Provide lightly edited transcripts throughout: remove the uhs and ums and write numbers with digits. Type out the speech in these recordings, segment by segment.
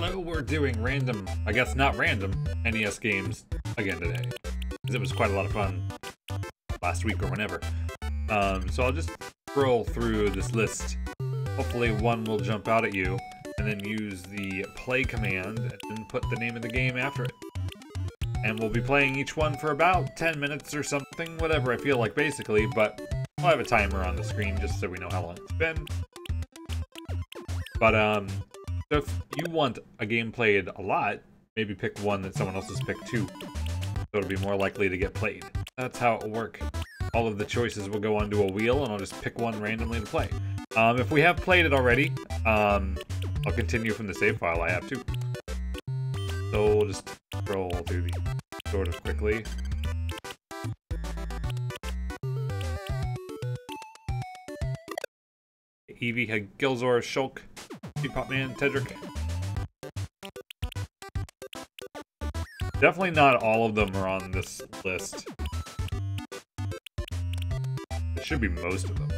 Hello, we're doing random, I guess not random, NES games again today. Because it was quite a lot of fun last week or whenever. So I'll just scroll through this list. Hopefully one will jump out at you, and then use the play command and put the name of the game after it. And we'll be playing each one for about 10 minutes or something, whatever I feel like basically, but I'll have a timer on the screen just so we know how long it's been. But, so if you want a game played a lot, maybe pick one that someone else has picked too. So it'll be more likely to get played. That's how it will work. All of the choices will go onto a wheel, and I'll just pick one randomly to play. If we have played it already, I'll continue from the save file I have too. So we'll just scroll through these sort of quickly. Eevee had Gilzor, Shulk, Pop-Man, Tedric. Definitely not all of them are on this list. It should be most of them.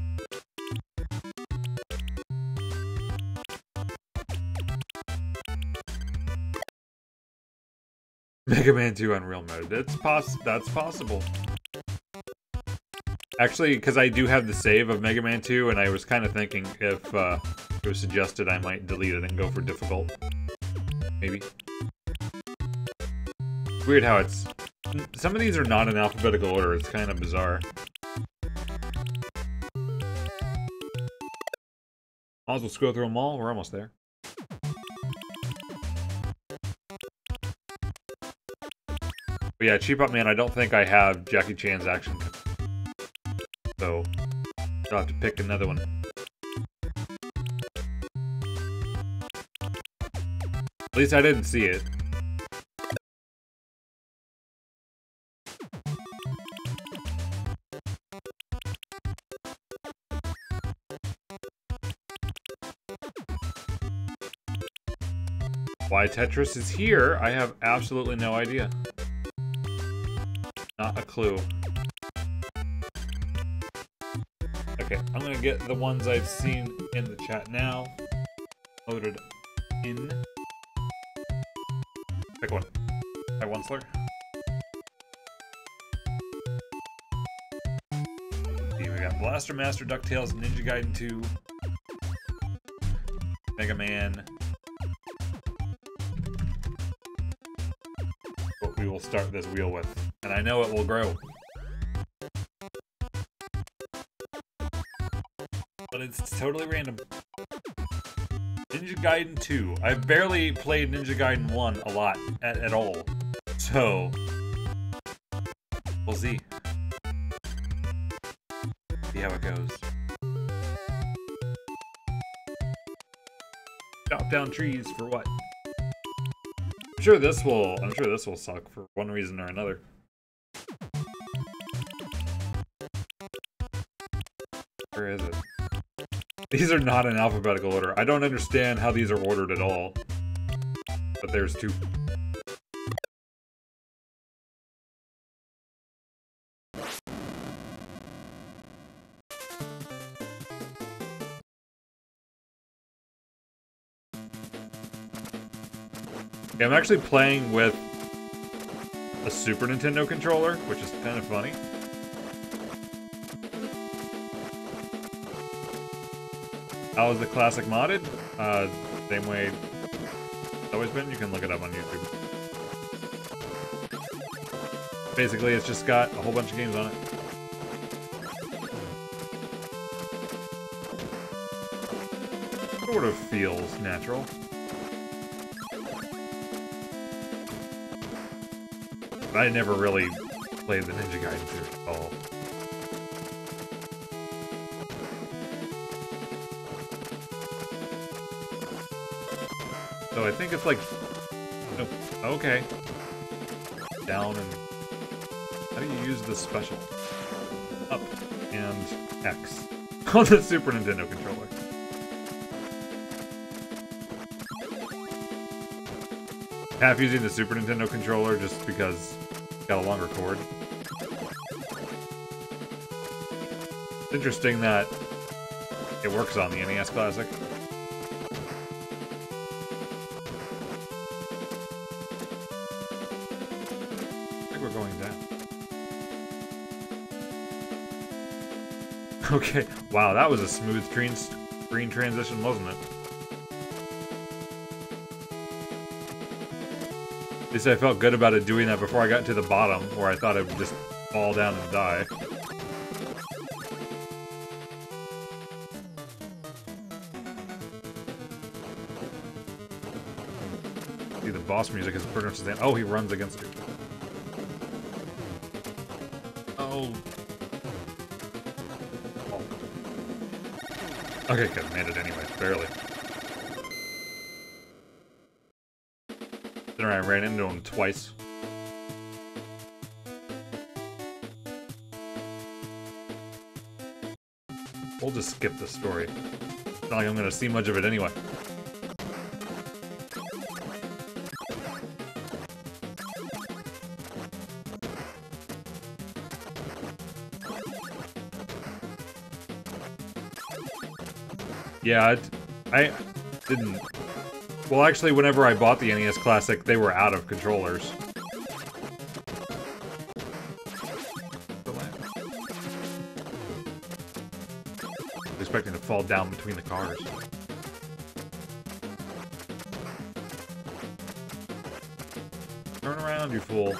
Mega Man 2 Unreal Mode. That's possible. Actually, because I do have the save of Mega Man 2, and I was kind of thinking if it was suggested, I might delete it and go for difficult. Maybe. Weird how it's... Some of these are not in alphabetical order. It's kind of bizarre. Might as well scroll through them all. We're almost there. But yeah, Cheap Up Man, I don't think I have Jackie Chan's action. So, I'll have to pick another one. At least I didn't see it. Why Tetris is here, I have absolutely no idea. Not a clue. Okay, I'm gonna get the ones I've seen in the chat now. Loaded in. Pick one. Try one slur. See, we got Blaster Master, DuckTales, Ninja Gaiden 2, Mega Man. What we will start this wheel with. And I know it will grow. But it's totally random. Ninja Gaiden 2. I've barely played Ninja Gaiden 1 a lot at all. So we'll see. See how it goes. Chop down trees for what? I'm sure this will suck for one reason or another. Where is it? These are not in alphabetical order. I don't understand how these are ordered at all. But there's two. Okay, I'm actually playing with a Super Nintendo controller, which is kind of funny. How is the classic modded? Same way it's always been. You can look it up on YouTube. Basically, it's just got a whole bunch of games on it. Sort of feels natural. I never really played the Ninja Gaiden 2 at all. So I think it's like... Oh, okay. Down and... How do you use the special? Up and X. On the Super Nintendo controller. Half using the Super Nintendo controller just because it's got a longer cord. It's interesting that it works on the NES Classic. Okay, wow, that was a smooth screen transition, wasn't it? At least I felt good about it doing that before I got to the bottom, where I thought it would just fall down and die. See, the boss music is pretty much the same. Oh, he runs against you. Oh. Okay, good. Made it anyway. Barely. Then I ran into him twice. We'll just skip the story. It's not like I'm gonna see much of it anyway. Yeah, I didn't... Well, actually, whenever I bought the NES Classic, they were out of controllers. I was expecting to fall down between the cars. Turn around, you fool.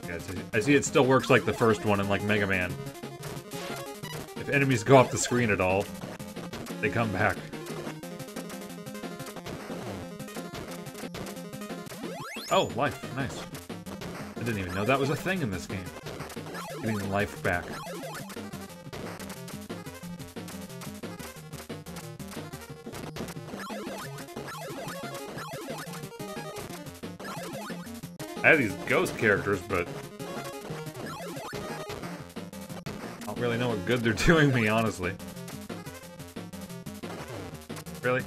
Yeah, I see it still works like the first one in, like, Mega Man. If enemies go off the screen at all, they come back. Oh, life. Nice. I didn't even know that was a thing in this game. Getting life back. I have these ghost characters, but I don't really know what good they're doing me, honestly. Really?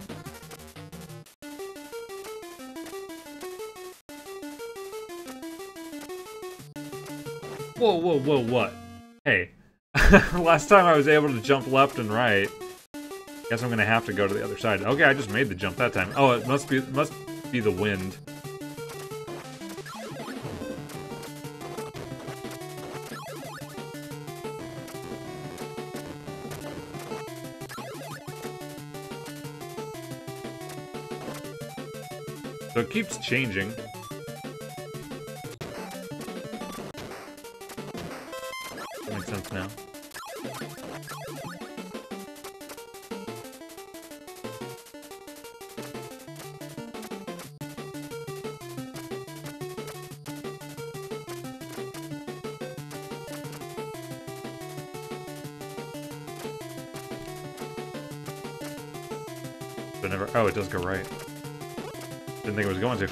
Whoa, whoa, whoa, what? Hey. Last time I was able to jump left and right. Guess I'm gonna have to go to the other side. Okay, I just made the jump that time. Oh, it must be the wind. So it keeps changing. That makes sense now. But never. Oh, it does go right. Didn't think it was going to.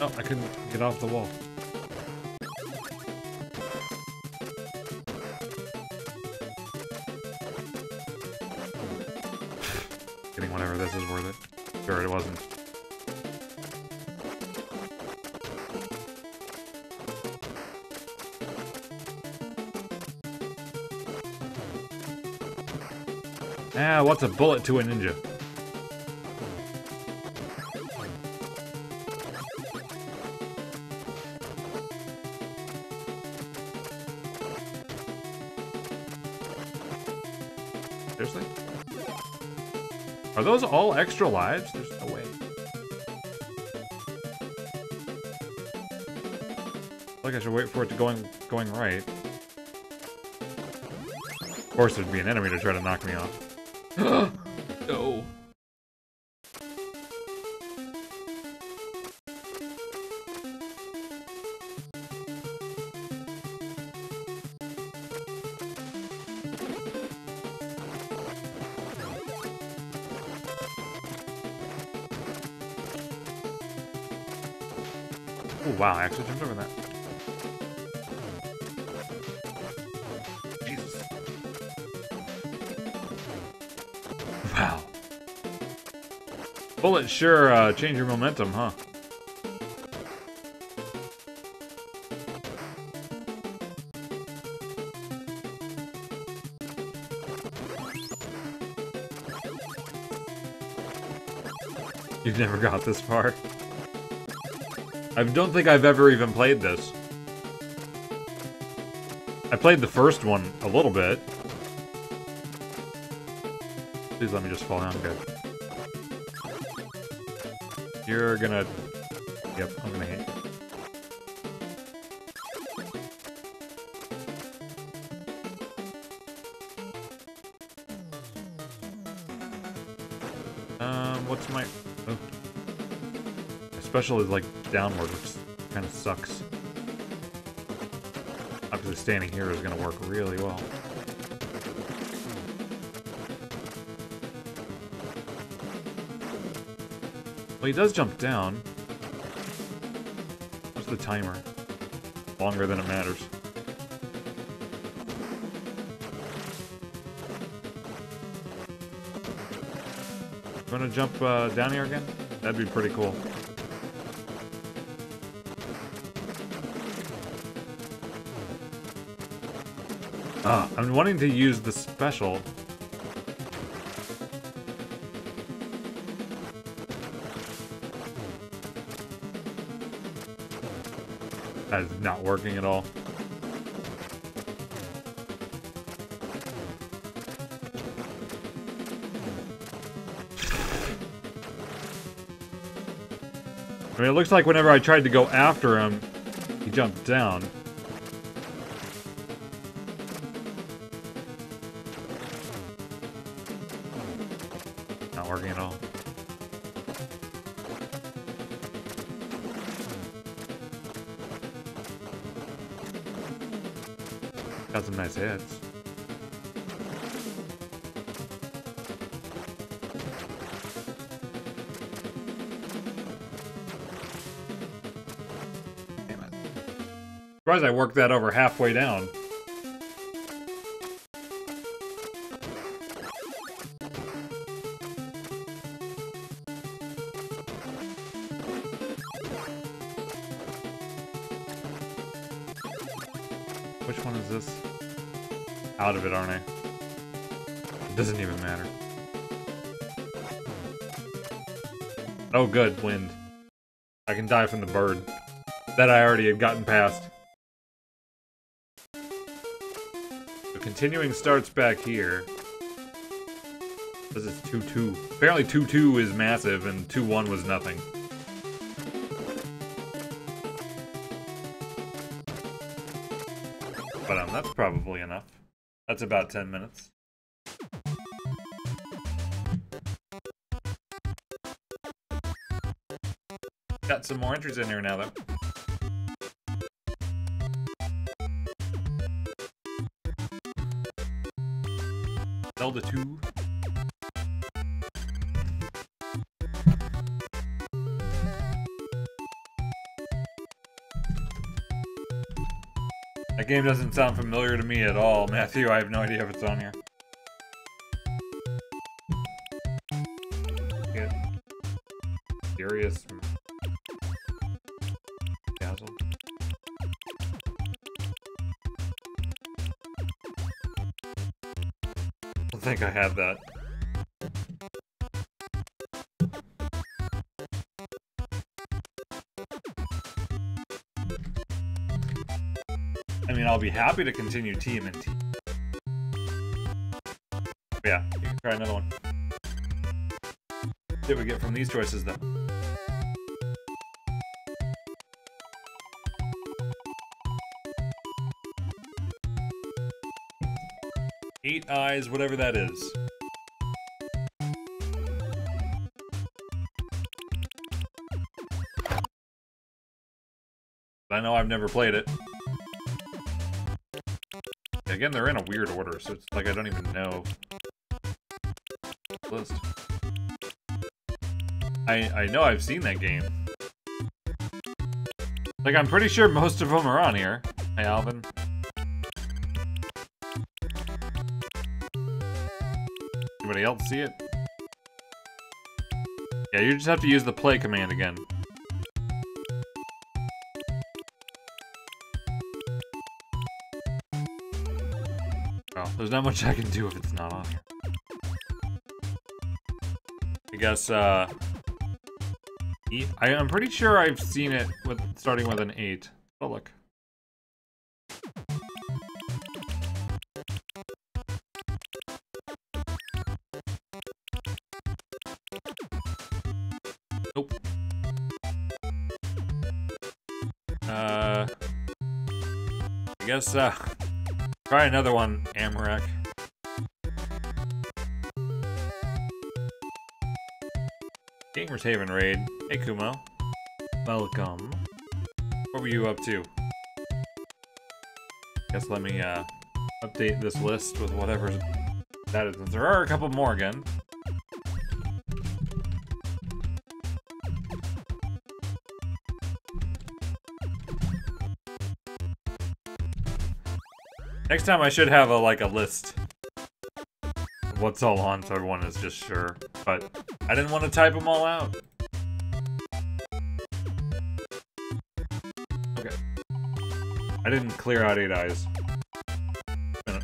Oh, I couldn't get off the wall. Getting whatever this is worth it. Sure, it wasn't. Ah, what's a bullet to a ninja? Seriously? Are those all extra lives? There's no way. Like I should wait for it to going right. Of course there'd be an enemy to try to knock me off. No. Oh wow, I actually jumped over that. Jesus. Wow. Bullets sure change your momentum, huh? You've never got this far. I don't think I've ever even played this. I played the first one a little bit. Please let me just fall down. Good. You're gonna... Yep, I'm gonna hit you. What's my... Oh. My special is like downward, which kind of sucks. Obviously standing here is gonna work really well. Well, he does jump down. What's the timer? Longer than it matters. You wanna jump down here again? That'd be pretty cool. I'm wanting to use the special. That is not working at all. I mean, it looks like whenever I tried to go after him, he jumped down. Not working at all. Got some nice hits. Surprised I worked that over halfway down. Which one is this? Out of it, aren't I? It doesn't even matter. Oh good, wind. I can die from the bird. That I already had gotten past. Continuing starts back here. This is 2-2. Apparently 2-2 is massive and 2-1 was nothing. But that's probably enough. That's about 10 minutes. Got some more entries in here now though. Zelda 2. That game doesn't sound familiar to me at all, Matthew. I have no idea if it's on here. Good. Curious. Dazzle. I think I have that. I mean, I'll be happy to continue TMNT. Yeah, you can try another one. What did we get from these choices, though? Eight eyes, whatever that is. I know I've never played it. Again, they're in a weird order, so it's like I don't even know. List. I know I've seen that game. Like, I'm pretty sure most of them are on here. Hey, Alvin. Anybody else see it? Yeah, you just have to use the play command again. Oh, there's not much I can do if it's not on here. I guess, I'm pretty sure I've seen it with starting with an 8. Oh, look. I guess, try another one, Amarak. Gamers Haven raid. Hey, Kumo. Welcome. What were you up to? Guess let me, update this list with whatever that is. There are a couple more again. Next time I should have a list of what's all on so everyone is just sure. But I didn't want to type them all out. Okay. I didn't clear out 8 eyes.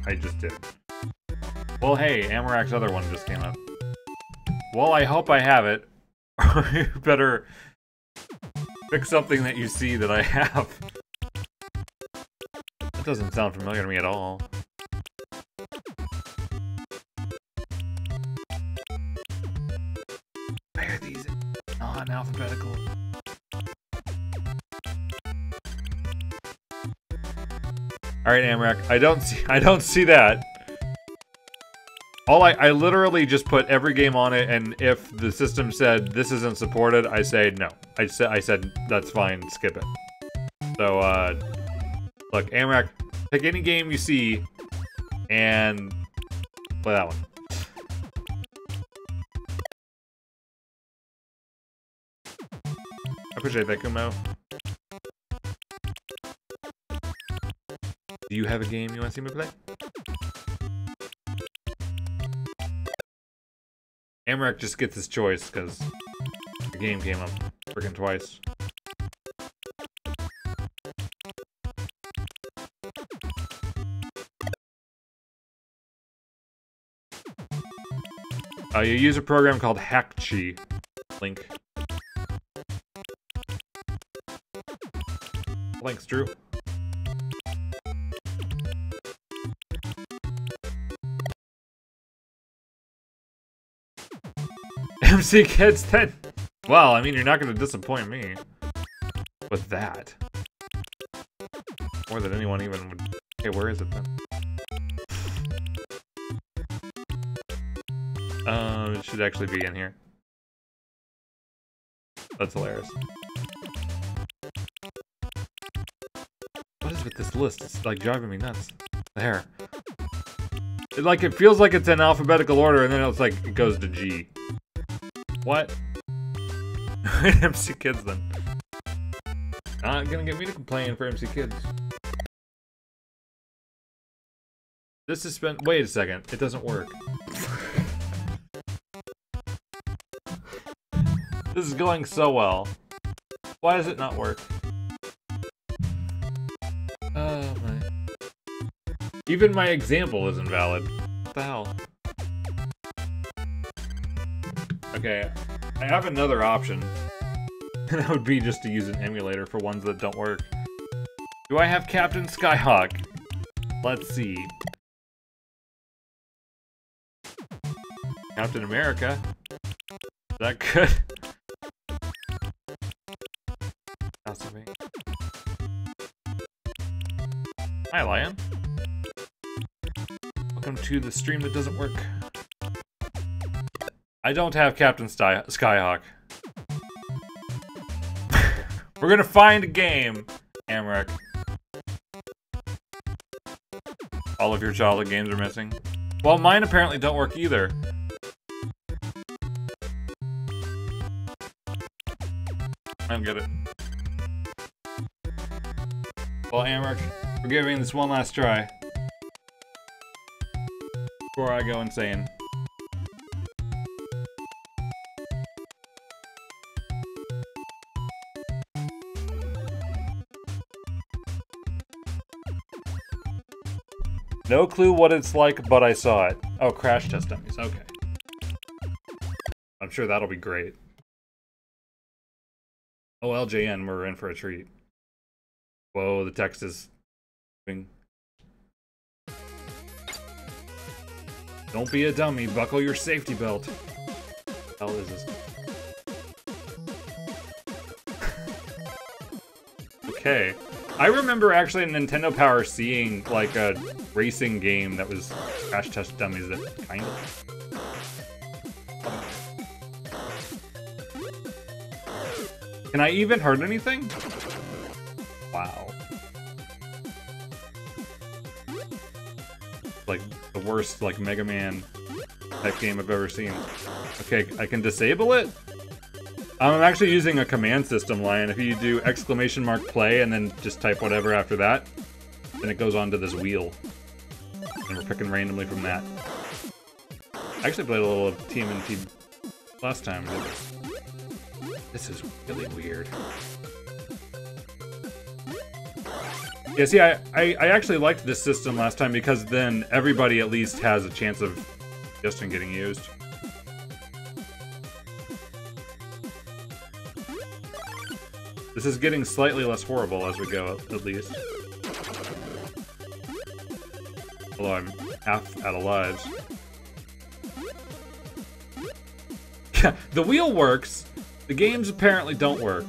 I just did. Well, hey, Amarak's other one just came up. Well, I hope I have it. You better fix something that you see that I have. That doesn't sound familiar to me at all. Why are these non-alphabetical? Alright, Amarak, I don't see that. I literally just put every game on it, and if the system said this isn't supported, I say no. I said that's fine, skip it. So, look, Amarak, pick any game you see, and play that one. I appreciate that, Kumo. Do you have a game you want to see me play? Amarak just gets his choice because the game came up freaking twice. You use a program called Hackchi. Link. Links, Drew. MC Kids then. Well, I mean, you're not going to disappoint me with that. More than anyone even would. Okay, where is it then? It should actually be in here. That's hilarious. What is with this list? It's like driving me nuts. There. It feels like it's in alphabetical order, and then it's like it goes to G. What? MC Kids then. Not gonna get me to complain for MC Kids. This is spent. Wait a second. It doesn't work. This is going so well. Why does it not work? Oh my. Even my example is invalid. What the hell? Okay, I have another option. And that would be just to use an emulator for ones that don't work. Do I have Captain Skyhawk? Let's see. Captain America. Is that good? Hi, Lion. Welcome to the stream that doesn't work. I don't have Captain Skyhawk. We're gonna find a game, Amarak. All of your childhood games are missing. Well, mine apparently don't work either. I don't get it. Well, Amarak, we're giving this one last try before I go insane. No clue what it's like, but I saw it. Oh, Crash Test Dummies. Okay. I'm sure that'll be great. Oh, LJN, we're in for a treat. Whoa, the text is moving. Don't be a dummy, buckle your safety belt. What the hell is this? Okay. I remember actually in Nintendo Power seeing like a racing game that was Crash Test Dummies that kind of. Can I even hurt anything? Wow. Like the worst like Mega Man type game I've ever seen. Okay, I can disable it? I'm actually using a command system line. If you do !play and then just type whatever after that, then it goes onto this wheel. And we're picking randomly from that. I actually played a little of TMNT last time. This is really weird. Yeah, see, I actually liked this system last time because then everybody at least has a chance of Justin getting used. This is getting slightly less horrible as we go, at least. Although I'm half out of lives. Yeah, the wheel works. The games apparently don't work.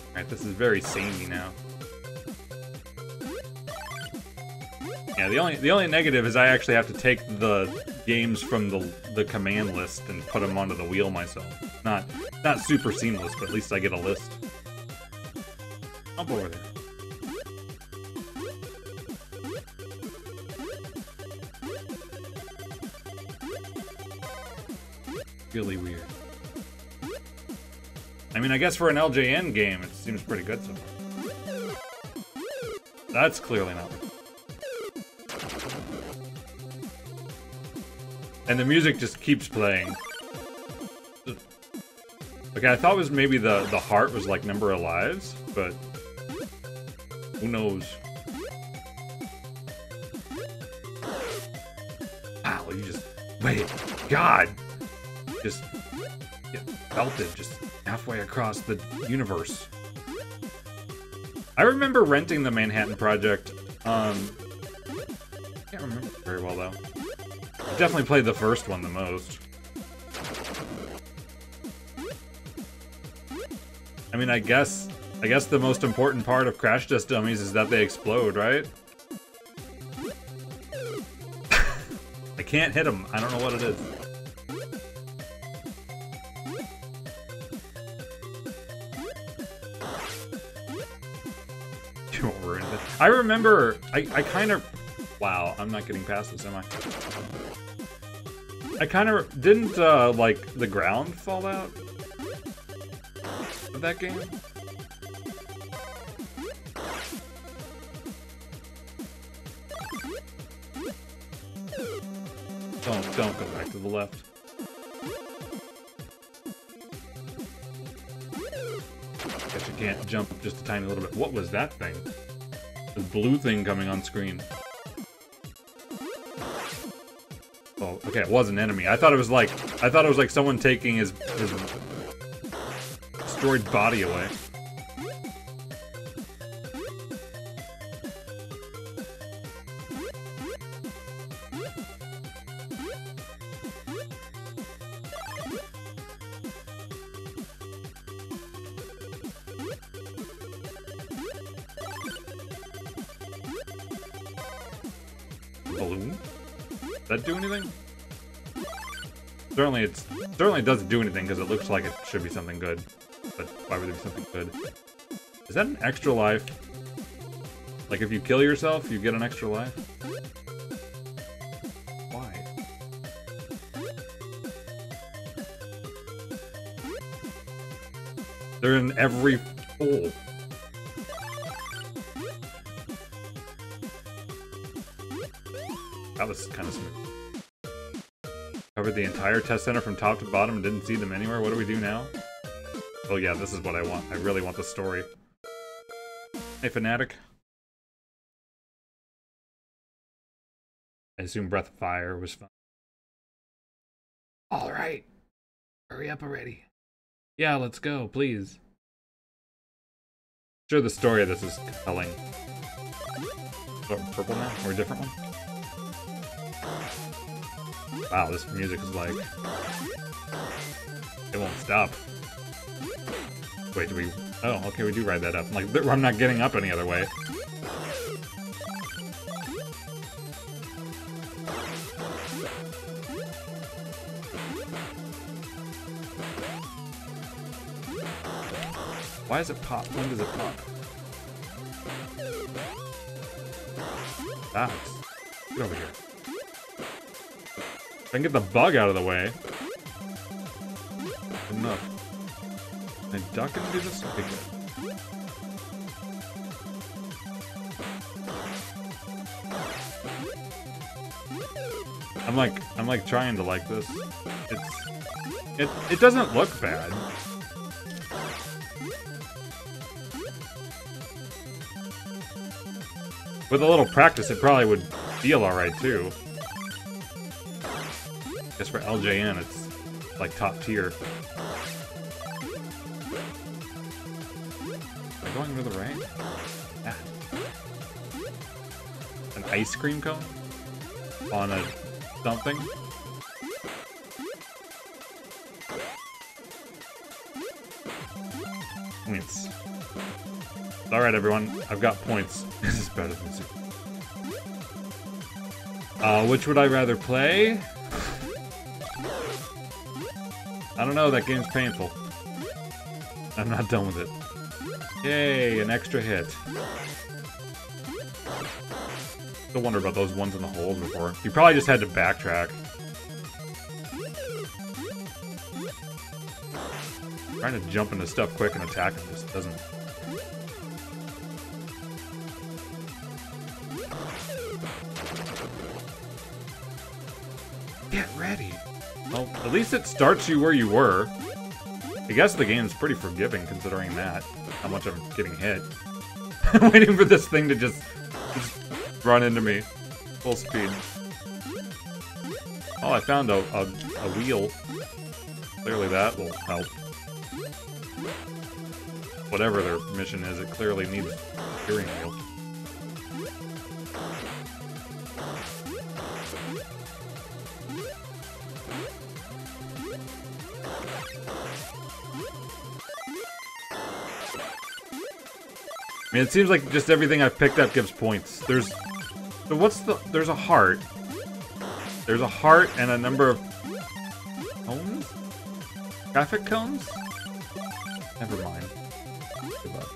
Alright, this is very samey now. Yeah, the only negative is I actually have to take the games from the command list and put them onto the wheel myself. Not super seamless, but at least I get a list. Up over there. Really weird. I mean, I guess for an LJN game, it seems pretty good so far. That's clearly not working. And the music just keeps playing. Okay, I thought it was maybe the heart was like number of lives, but who knows? Wow, you just wait, God, just get belted just halfway across the universe. I remember renting the Manhattan Project. Can't remember it very well though. I definitely played the first one the most. I mean, I guess the most important part of Crash Test Dummies is that they explode, right? I can't hit them. I don't know what it is. I remember, I kind of... Wow, I'm not getting past this, am I? I kind of... Didn't, like, the ground fall out? Of that game? Don't go back to the left. Guess you can't jump just a tiny little bit. What was that thing? The blue thing coming on screen. Oh, okay, it was an enemy. I thought it was like someone taking his destroyed body away. Balloon? Does that do anything? Certainly it doesn't do anything because it looks like it should be something good. But why would there be something good? Is that an extra life? Like if you kill yourself, you get an extra life? Why? They're in every hole. That was kind of smooth. Covered the entire test center from top to bottom and didn't see them anywhere. What do we do now? Oh yeah, this is what I want. I really want the story. Hey, Fanatic. I assume Breath of Fire was fun. Alright. Hurry up already. Yeah, let's go, please. Sure, the story of this is compelling. Oh, purple now? Or a different one? Wow, this music is like... It won't stop. Wait, do we... Oh, okay, we do ride that up. Like, I'm not getting up any other way. Why does it pop? When does it pop? Alex, get over here. If I can get the bug out of the way. Enough. Can I duck and do this? Okay, good. I'm like trying to like this. It doesn't look bad. With a little practice, it probably would feel alright too. Guess for LJN, it's like top tier. Am I going into the rain? Yeah. An ice cream cone? On a something? Points. Alright everyone, I've got points. This is better than Super. Which would I rather play? I don't know, that game's painful. I'm not done with it. Yay, an extra hit. Still wonder about those ones in the holes before. You probably just had to backtrack. Trying to jump into stuff quick and attack it just doesn't. Get ready. Well, at least it starts you where you were. I guess the game's pretty forgiving considering that. How much I'm getting hit. I'm waiting for this thing to just run into me. Full speed. Oh, I found a wheel. Clearly that will help. Whatever their mission is, it clearly needs a steering wheel. I mean, it seems like just everything I've picked up gives points. There's a heart. There's a heart and a number of cones? Traffic cones? Never mind. Give up.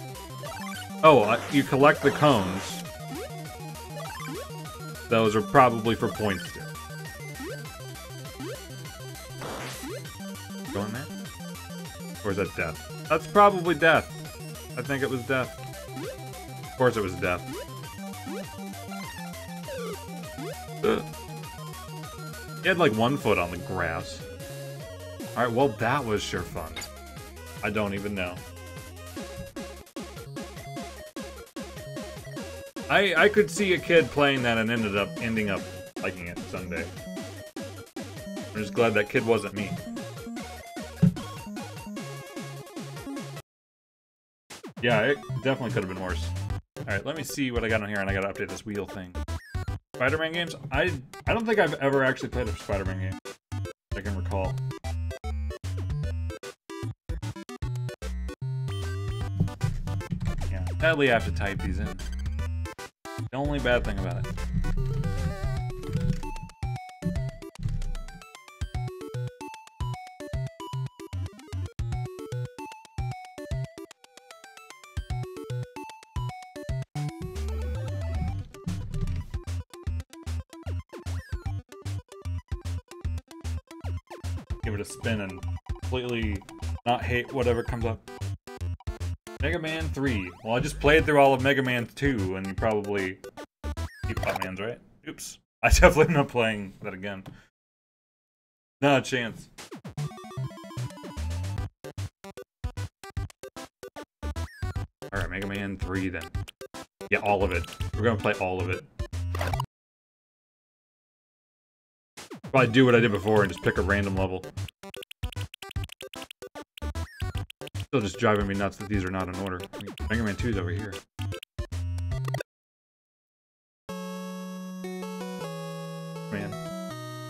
Oh, you collect the cones. Those are probably for points too. Go in there? Or is that death? That's probably death. I think it was death. Of course it was death. He had like 1 foot on the grass. Alright, well that was sure fun. I don't even know. I could see a kid playing that and ending up liking it someday. I'm just glad that kid wasn't me. Yeah, it definitely could have been worse. Alright, let me see what I got on here, and I gotta update this wheel thing. Spider-Man games? I don't think I've ever actually played a Spider-Man game. I can recall. Yeah, sadly I have to type these in. The only bad thing about it. Give it a spin and completely not hate whatever comes up. Mega Man 3. Well, I just played through all of Mega Man 2, and you probably keep Batman's, right? Oops. I definitely am not playing that again. Not a chance. Alright, Mega Man 3 then. Yeah, all of it. We're gonna play all of it. Probably do what I did before and just pick a random level. Still just driving me nuts that these are not in order. Mega Man 2's over here. Man.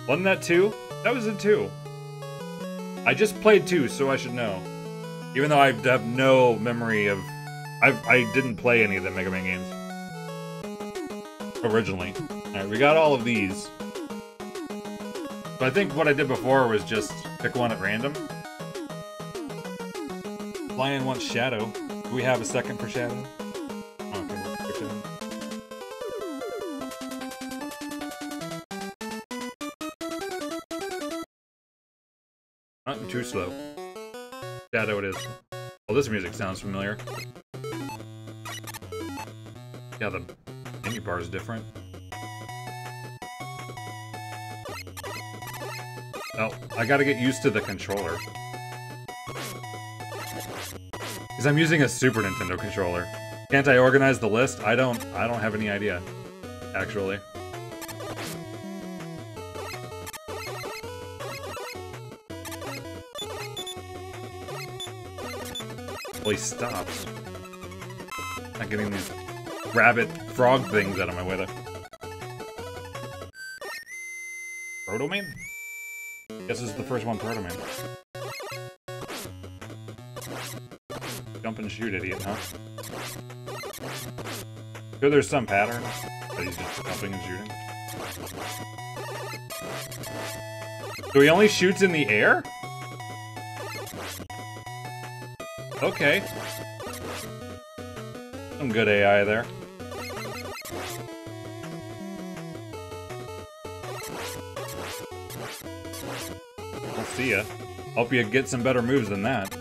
Wasn't that 2? That was in 2. I just played 2, so I should know. Even though I have no memory of... I didn't play any of the Mega Man games. Originally. Alright, we got all of these. But I think what I did before was just pick one at random. Lion wants Shadow. Do we have a second for Shadow? Oh, okay, we'll fix it in. Not too slow. Shadow it is. Well, this music sounds familiar. Yeah, the menu bar is different. Oh, I gotta get used to the controller. Because I'm using a Super Nintendo controller. Can't I organize the list? I don't have any idea, actually. Well, he stops. Not getting these rabbit frog things out of my way there. Proto Man? Guess this is the first one, Proto Man. Jump and shoot, idiot, huh? Sure, there's some pattern that he's just jumping and shooting. So he only shoots in the air? Okay. Some good AI there. I'll see ya. Hope you get some better moves than that.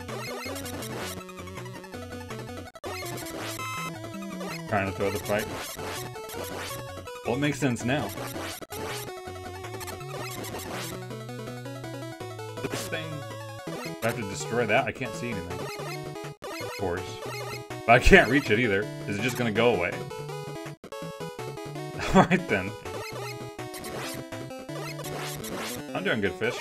Trying to throw the fight. Well, it makes sense now. This thing... Do I have to destroy that? I can't see anything. Of course. But I can't reach it either. Is it just gonna go away? Alright then. I'm doing good, fish.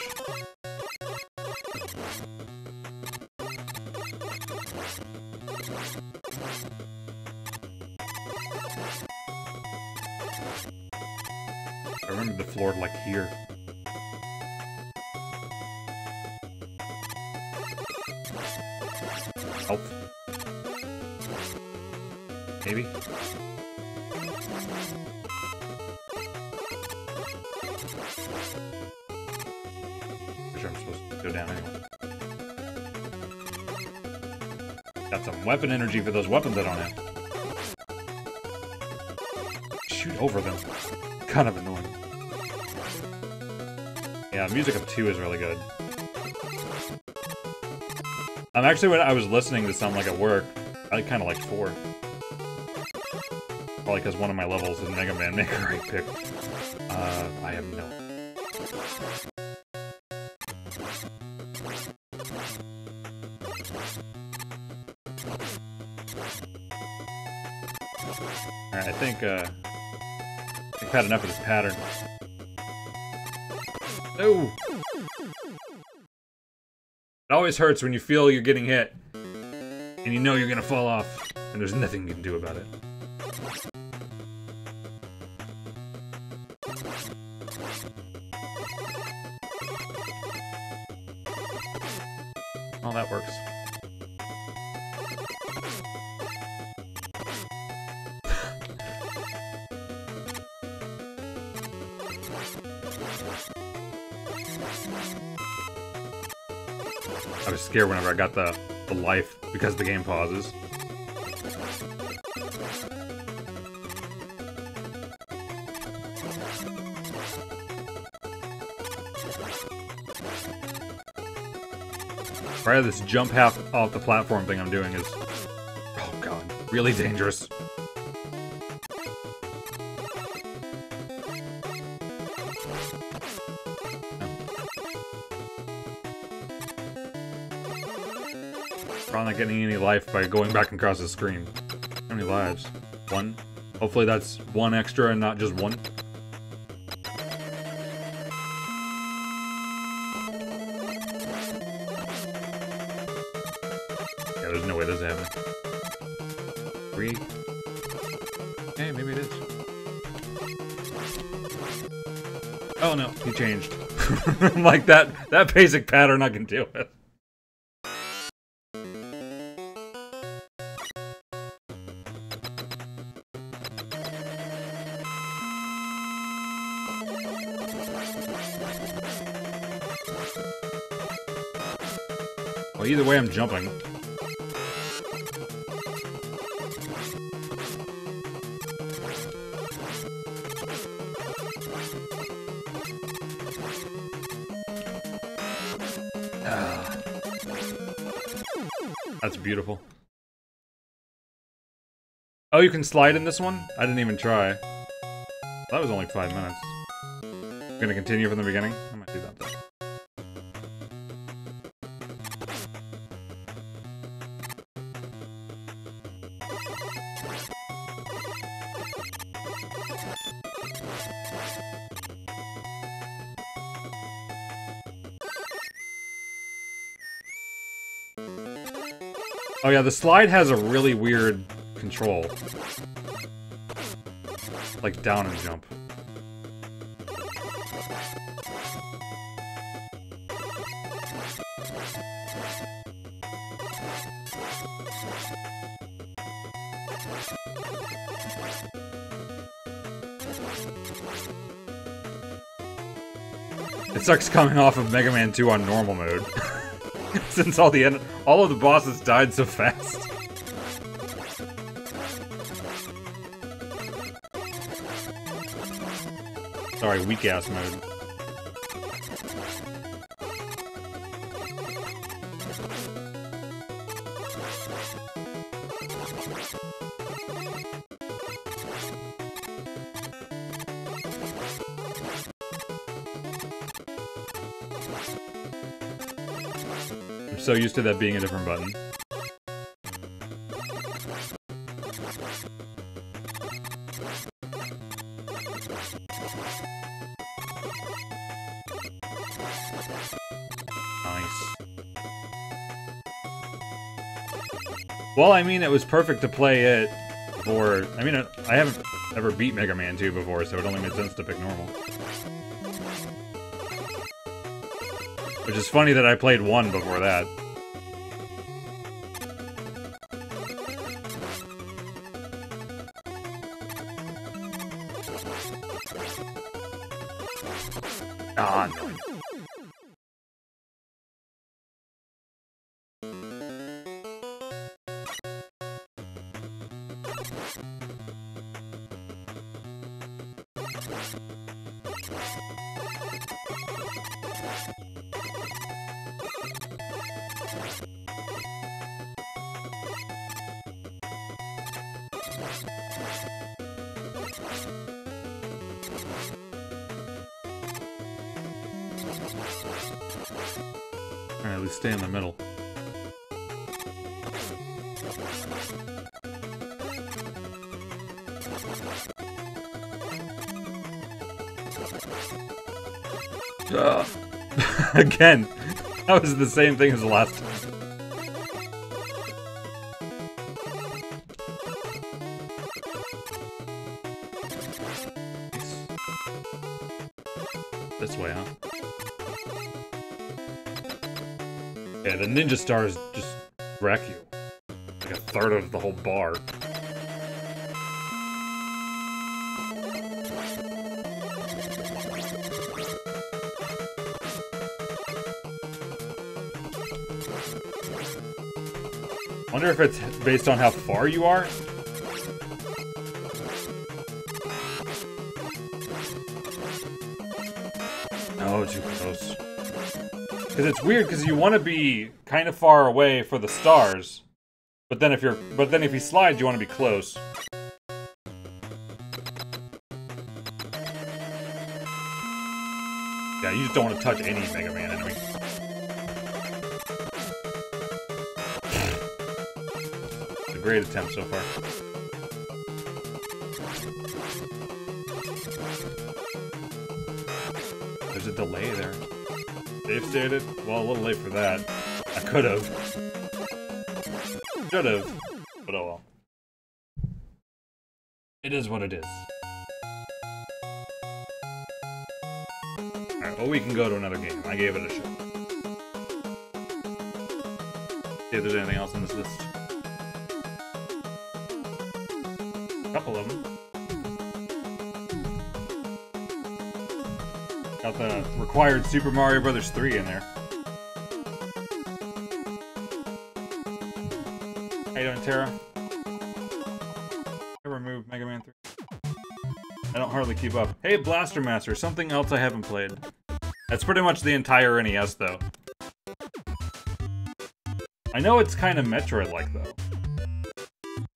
I remember the floor like here. Help. Maybe? I'm sure I'm supposed to go down anyway. Got some weapon energy for those weapons I don't have. Shoot over them. Kind of annoying. Yeah, music of 2 is really good. Actually, when I was listening to some, like, at work, I kind of liked 4. Probably because one of my levels is Mega Man Maker I picked. I have no... Alright, I think, I've had enough of this pattern. No! It always hurts when you feel you're getting hit, and you know you're gonna fall off, and there's nothing you can do about it. Oh, that works. I was scared whenever I got the life because the game pauses. Right, this jump half off the platform thing I'm doing is, oh god, really dangerous. Probably not getting any life by going back across the screen. How many lives? 1? Hopefully that's 1 extra and not just 1. Yeah, there's no way this is happening. 3. Hey, maybe it is. Oh no, he changed. Like that basic pattern I can deal with. Well, either way, I'm jumping. That's beautiful. Oh, you can slide in this one? I didn't even try. That was only 5 minutes. Gonna continue from the beginning? I might do that though. Oh yeah, the slide has a really weird control. Like down and jump. It sucks coming off of Mega Man 2 on normal mode. Since all of the bosses died so fast. Sorry, weak ass mode. I'm so used to that being a different button. Nice. Well, I mean, it was perfect to play it before. I mean, I haven't ever beat Mega Man 2 before, so it only made sense to pick normal. Which is funny that I played 1 before that. Ah, no. Alright, let's stay in the middle. Again, that was the same thing as the last time. This way, huh? Yeah, the ninja stars just wreck you. Like a third of the whole bar. Wonder if it's based on how far you are? No, too close. Because it's weird, because you want to be kind of far away for the stars, but then if you slide, you want to be close. Yeah, you just don't want to touch any Mega Man enemy. It's a great attempt so far. There's a delay there. Save stated? Well, a little late for that. I could've. Should've. But oh well. It is what it is. But we can go to another game. I gave it a shot. See if there's anything else on this list. A couple of them. Got the required Super Mario Bros. 3 in there. How you doing, Tara? I removed Mega Man 3. I don't hardly keep up. Hey, Blaster Master, something else I haven't played. That's pretty much the entire NES, though. I know it's kind of Metroid-like, though.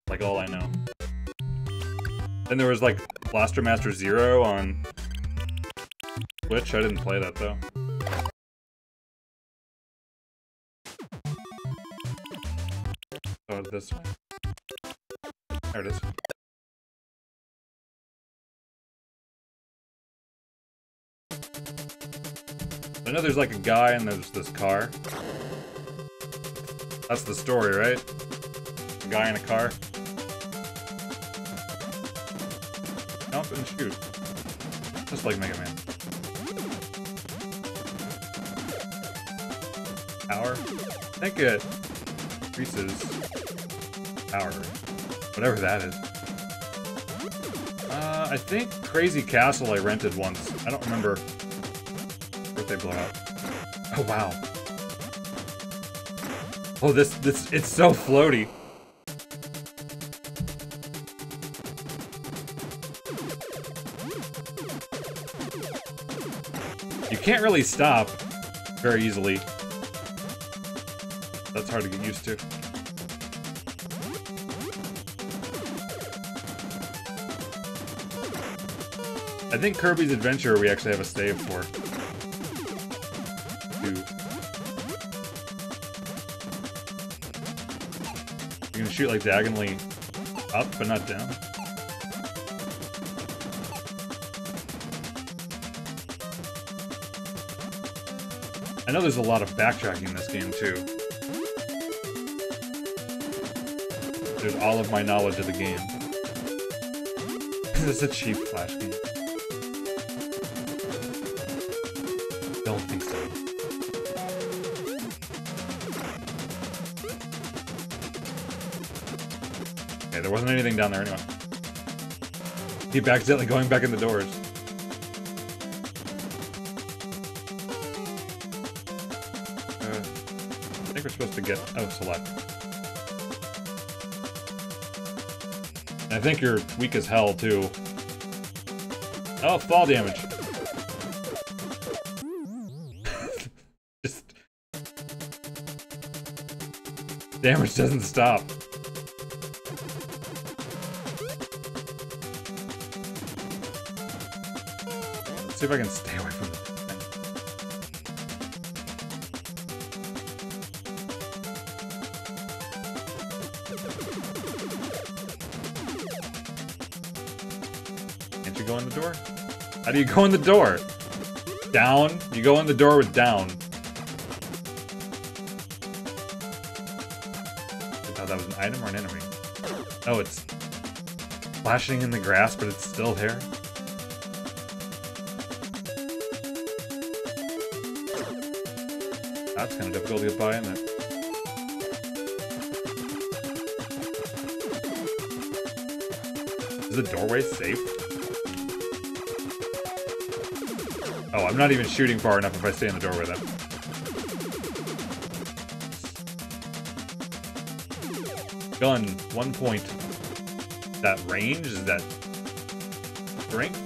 Like, all I know. Then there was, like, Blaster Master Zero on Switch. I didn't play that, though. Oh, this one. There it is. I know there's like a guy and there's this car. That's the story, right? A guy in a car. Jump and shoot. Just like Mega Man. Power? I think it increases power. Whatever that is. I think Crazy Castle I rented once. I don't remember what they blow out. Oh wow. Oh, it's so floaty. You can't really stop very easily. That's hard to get used to. I think Kirby's Adventure we actually have a save for. You can shoot like diagonally up, but not down. I know there's a lot of backtracking in this game too. There's all of my knowledge of the game. This is a cheap Flash game. Don't think so. Okay, there wasn't anything down there anyway. Keep accidentally going back in the doors. I think we're supposed to get... Oh, select. And I think you're weak as hell, too. Oh, fall damage. Just... Damage doesn't stop. Let's see if I can stay away from the thing. Can't you go in the door? How do you go in the door? Down? You go in the door with down. I thought that was an item or an enemy. Oh, it's splashing in the grass, but it's still there. That's kind of difficult to get by, isn't it? Is the doorway safe? Oh, I'm not even shooting far enough if I stay in the doorway then. Gun, 1 point. That range? Is that strength?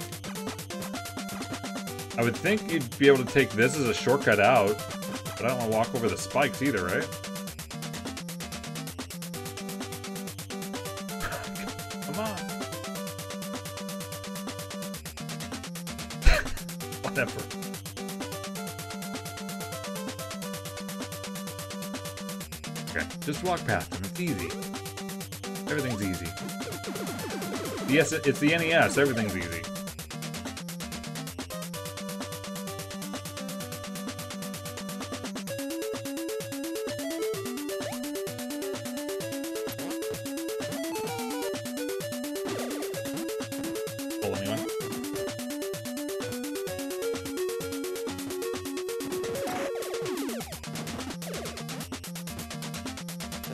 I would think you'd be able to take this as a shortcut out. But I don't want to walk over the spikes either, right? Come on. Whatever. Okay, just walk past them. It's easy. Everything's easy. Yes, it's the NES. Everything's easy.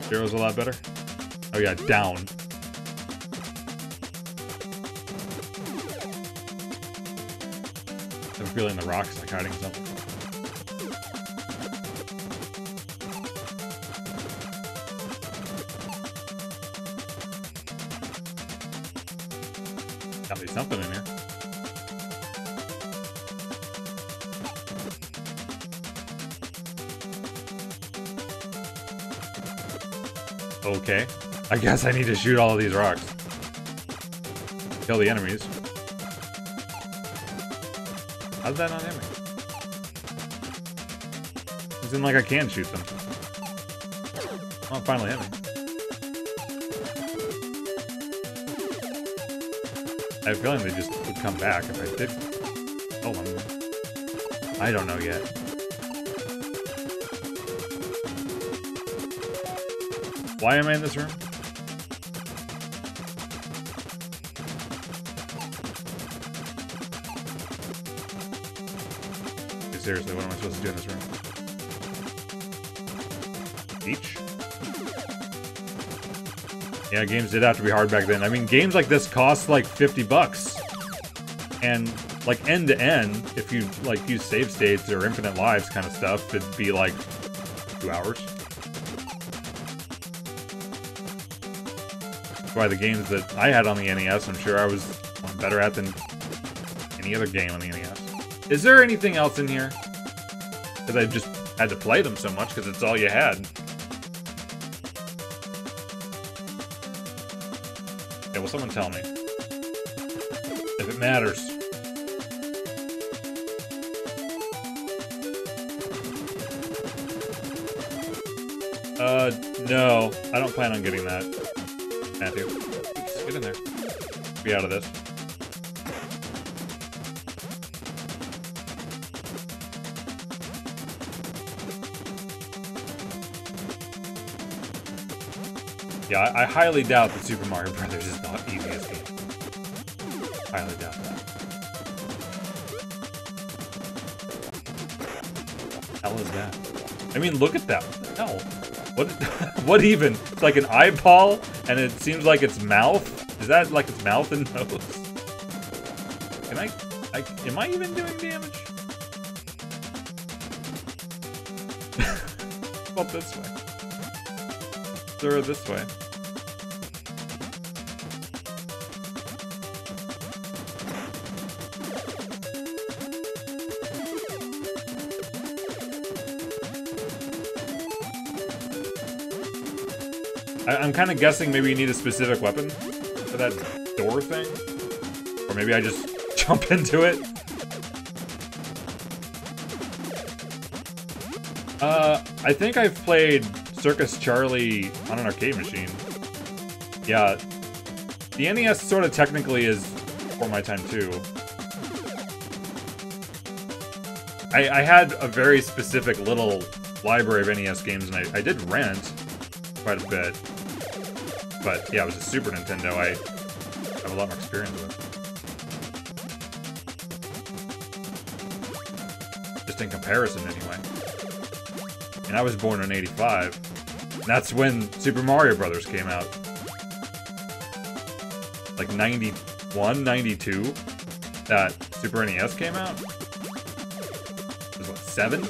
Zero's a lot better. Oh yeah, down. I'm feeling the rocks like hiding something. Gotta be something in here. Okay. I guess I need to shoot all of these rocks. Kill the enemies. How's that not hit me? It's in like I can shoot them. Oh, it finally hit me. I have a feeling they just would come back if I did. Oh, I don't know yet. Why am I in this room? Okay, seriously, what am I supposed to do in this room? Beach? Yeah, games did have to be hard back then. I mean, games like this cost like $50. And like end to end, if you like use save states or infinite lives kind of stuff, it'd be like 2 hours. That's why the games that I had on the NES, I'm sure I was better at than any other game on the NES. Is there anything else in here? Because I just had to play them so much because it's all you had. Okay, will someone tell me? If it matters. No. I don't plan on getting that. Matthew. Oops, get in there. Be out of this. Yeah, I highly doubt that Super Mario Brothers is the easiest game. Highly doubt that. Hell is that? I mean, look at that. No. What? What even? It's like an eyeball, and it seems like its mouth. Is that like its mouth and nose? Can I am I even doing damage? How about this way? Or this way? I'm kind of guessing maybe you need a specific weapon for that door thing. Or maybe I just jump into it. I think I've played Circus Charlie on an arcade machine. Yeah. The NES sort of technically is for my time too. I had a very specific little library of NES games, and I did rent quite a bit. But yeah, it was a Super Nintendo. I have a lot more experience with. Just in comparison, anyway. And I was born in '85. And that's when Super Mario Brothers came out. Like 91, 92. That Super NES came out. It was what, 7?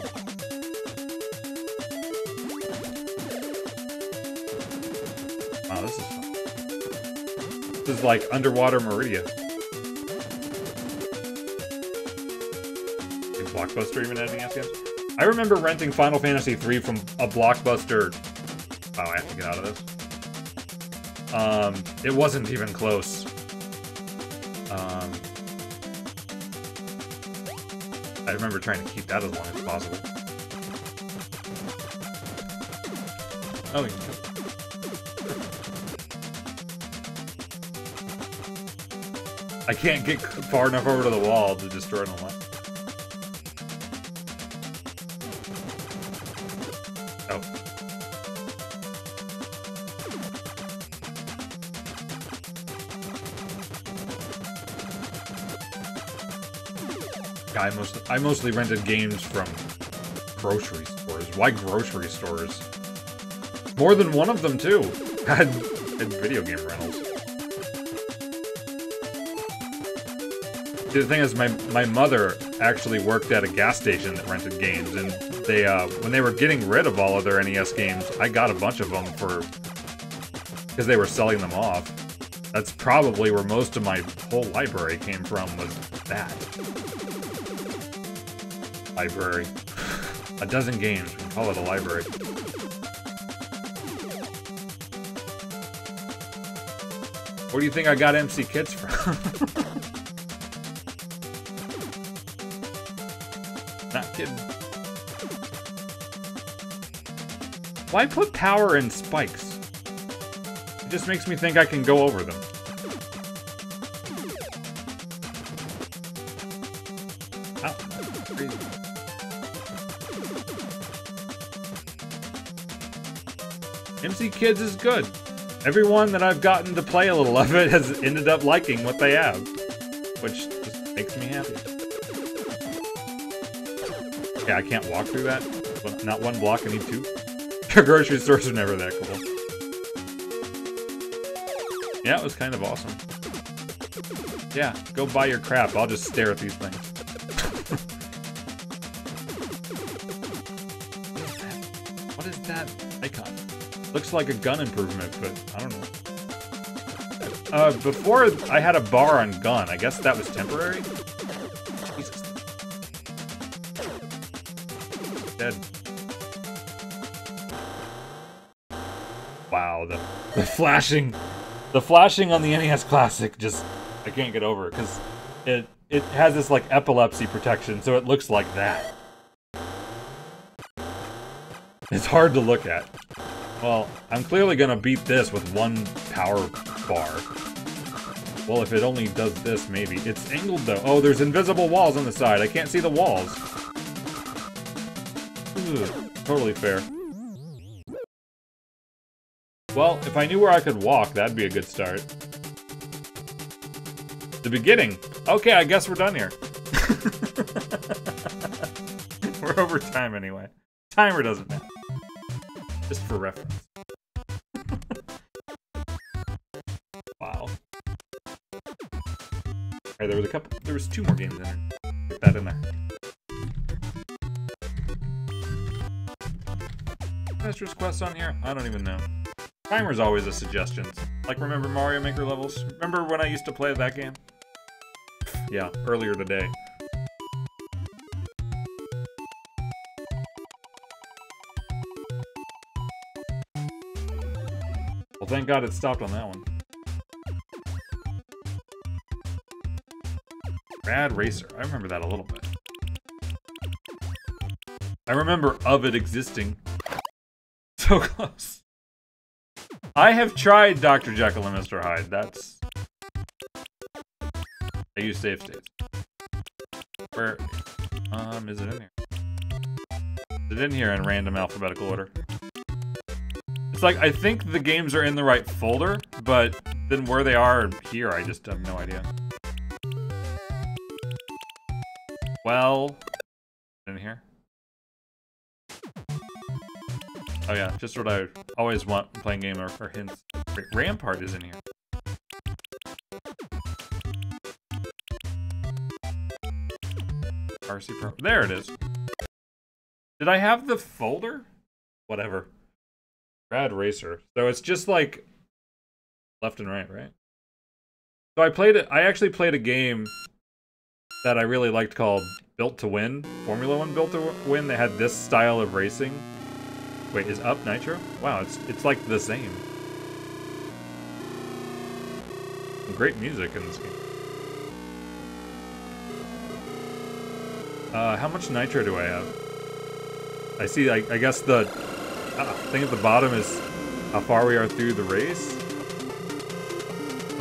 Wow, this is fun. This is like Underwater Meridia. Is Blockbuster even had NES games? I remember renting Final Fantasy III from a Blockbuster. Oh, I have to get out of this. It wasn't even close. I remember trying to keep that as long as possible. Oh, you can kill it. I can't get far enough over to the wall to destroy it on the left. Oh. Yeah, I mostly rented games from grocery stores. Why grocery stores? More than one of them, too. Had video game rentals. See, the thing is, my mother actually worked at a gas station that rented games, and they, when they were getting rid of all of their NES games, I got a bunch of them because they were selling them off. That's probably where most of my whole library came from, was that. Library. A dozen games, we can call it a library. Where do you think I got MC Kits from? Not kidding. Why put power in spikes? It just makes me think I can go over them. Ow, crazy. MC Kids is good. Everyone that I've gotten to play a little of it has ended up liking what they have, which just makes me happy. Yeah, I can't walk through that. Not one block, I need two. Your grocery stores are never that cool. Yeah, it was kind of awesome. Yeah, go buy your crap. I'll just stare at these things. What is that icon? Looks like a gun improvement, but I don't know. Before I had a bar on gun. I guess that was temporary? Jesus. Dead. Wow, the flashing on the NES Classic just, I can't get over it, because it has this like epilepsy protection, so it looks like that. It's hard to look at. Well, I'm clearly gonna beat this with one power bar. Well, if it only does this, maybe. It's angled though. Oh, there's invisible walls on the side. I can't see the walls. Ugh, totally fair. Well, if I knew where I could walk, that'd be a good start. The beginning. Okay, I guess we're done here. We're over time anyway. Timer doesn't matter. Just for reference. Wow. Alright, there was two more games in there. Get that in there. Master's Quest on here? I don't even know. Timer's always a suggestion. Like, remember Mario Maker levels? Remember when I used to play that game? Yeah, earlier today. Well, thank God it stopped on that one. Rad Racer. I remember that a little bit. I remember of it existing. So close. I have tried Dr. Jekyll and Mr. Hyde. That's... I use save states. Where... is it in here? Is it in here in random alphabetical order? It's like, I think the games are in the right folder, but then where they are here, I just have no idea. Well... in here? Oh yeah, just what I always want playing game or hints. Wait, Rampart is in here. RC Pro. There it is. Did I have the folder? Whatever. Rad Racer. So it's just like left and right, right? So I played it. I actually played a game that I really liked called Built to Win. Formula 1 Built to Win. They had this style of racing. Wait, is Up Nitro? Wow, it's like the same. Great music in this game. How much nitro do I have? I see, I guess the thing at the bottom is how far we are through the race.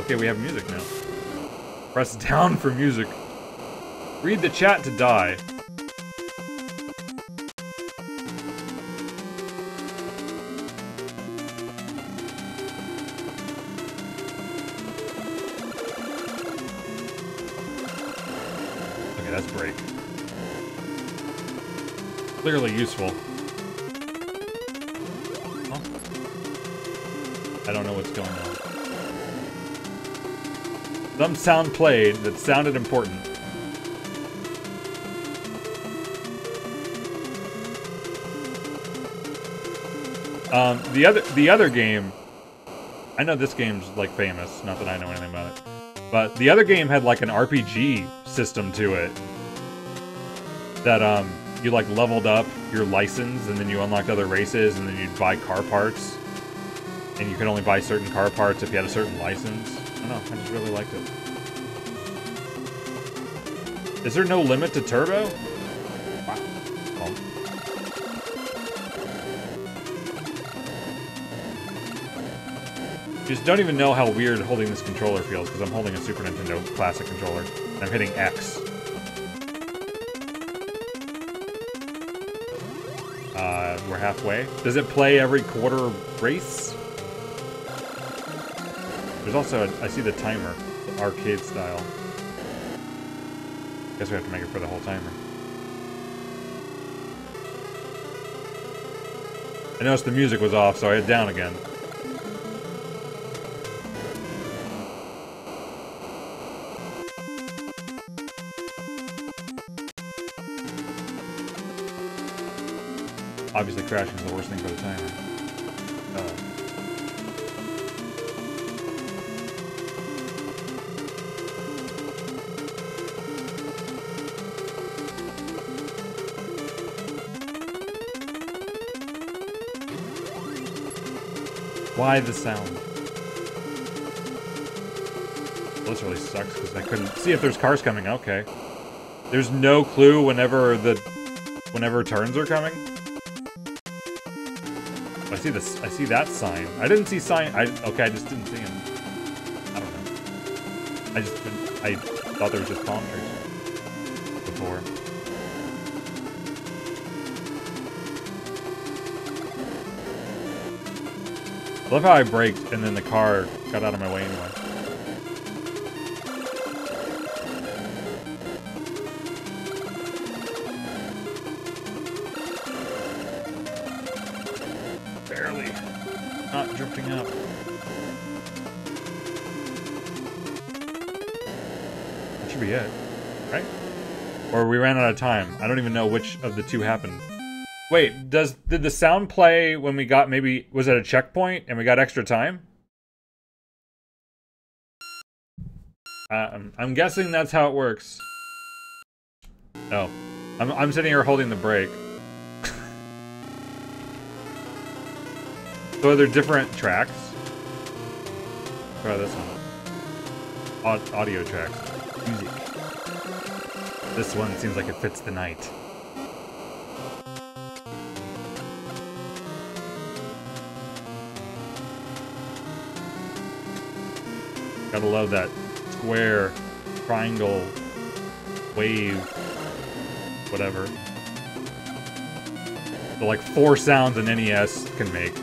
Okay, we have music now. Press down for music. Read the chat to die. Okay, that's break. Clearly useful. Oh. I don't know what's going on. Some sound played that sounded important. The other game, I know this game's like famous, not that I know anything about it, but the other game had like an RPG system to it that you like leveled up your license and then you unlocked other races and then you'd buy car parts and you could only buy certain car parts if you had a certain license. I don't know, I just really liked it. Is there no limit to turbo? Wow. Well. Just don't even know how weird holding this controller feels because I'm holding a Super Nintendo Classic controller and I'm hitting X. We're halfway. Does it play every quarter race? There's also, I see the timer, the arcade style. Guess we have to make it for the whole timer. I noticed the music was off, so I hit down again. Obviously crashing is the worst thing for the timer. Why the sound? Well, this really sucks because I couldn't see if there's cars coming. Okay. There's no clue whenever turns are coming. I see this. I see that sign. I didn't see sign. Okay, I just didn't see him. I don't know. I thought there was just palm trees before. I love how I braked and then the car got out of my way anyway. Barely. Not drifting up. That should be it, right? Or we ran out of time. I don't even know which of the two happened. Wait, did the sound play when we got, maybe, was it a checkpoint and we got extra time? I'm guessing that's how it works. Oh, I'm sitting here holding the brake. So are there different tracks? Try this one. Audio tracks. Music. This one seems like it fits the night. Gotta love that square, triangle, wave, whatever. The like 4 sounds an NES can make.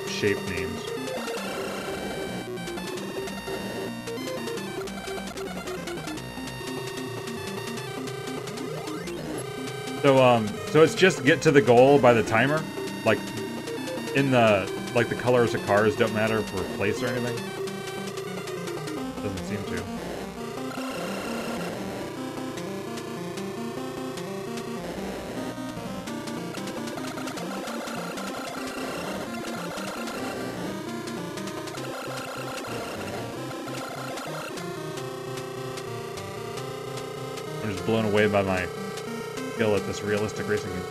Shape names. So it's just get to the goal by the timer? Like, in the, like the colors of cars don't matter for place or anything? Doesn't seem to. I'm just blown away by my skill at this realistic racing game.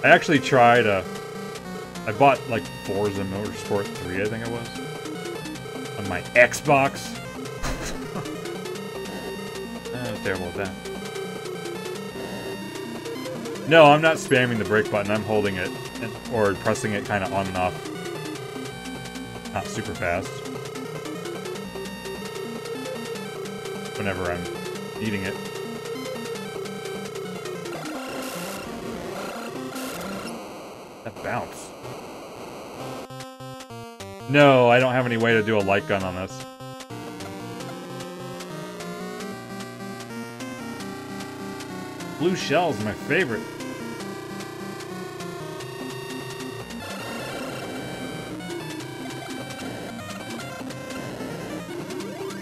I actually tried, I bought like Forza Motorsport 3, I think it was, on my Xbox. I was terrible at that. No, I'm not spamming the brake button, I'm holding it, or pressing it kind of on and off. Not super fast. Whenever I'm eating it. That bounce. No, I don't have any way to do a light gun on this. Blue shells, my favorite.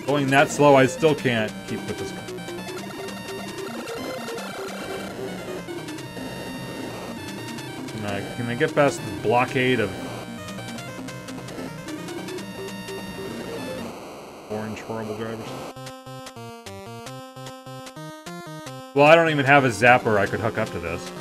Going that slow, I still can't keep with this. Can I get past the blockade of orange horrible drivers? Well, I don't even have a zapper I could hook up to this.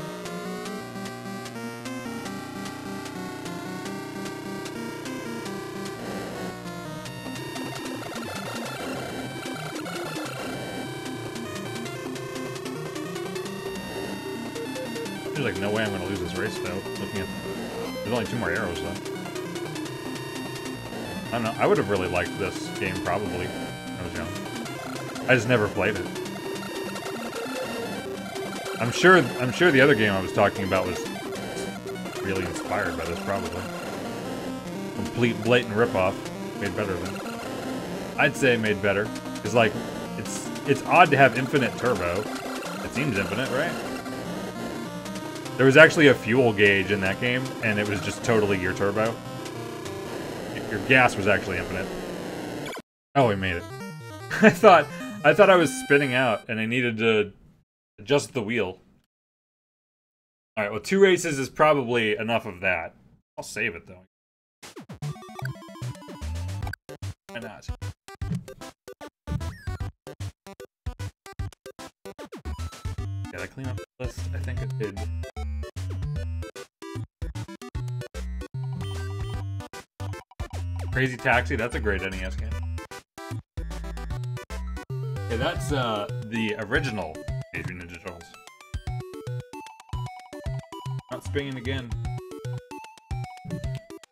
There's like no way I'm gonna lose this race though. Looking at, there's only 2 more arrows though. I don't know. I would have really liked this game probably when I was young. I just never played it. I'm sure the other game I was talking about was really inspired by this probably. Complete blatant ripoff. Made better than. I'd say made better. Cause like it's odd to have infinite turbo. It seems infinite, right? There was actually a fuel gauge in that game, and it was just totally your turbo. Your gas was actually infinite. Oh, we made it. I thought I was spinning out, and I needed to adjust the wheel. Alright, well 2 races is probably enough of that. I'll save it, though. Why not? Did I clean up the list? I think it did. Crazy Taxi, that's a great NES game. Okay, that's the original Teenage Mutant Ninja Turtles. Not spinning again.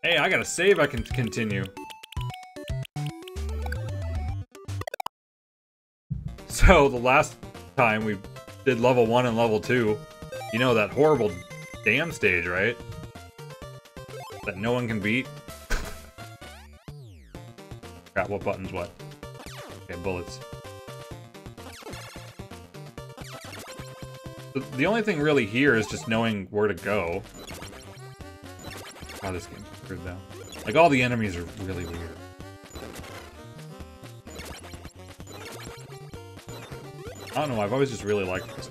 Hey, I got a save I can continue. So, the last time we did level 1 and level 2, you know that horrible dam stage, right? That no one can beat? Crap, what button's what? Okay, bullets. The only thing really here is just knowing where to go. Oh, this game's screwed down. Like, all the enemies are really weird. I don't know, I've always just really liked this.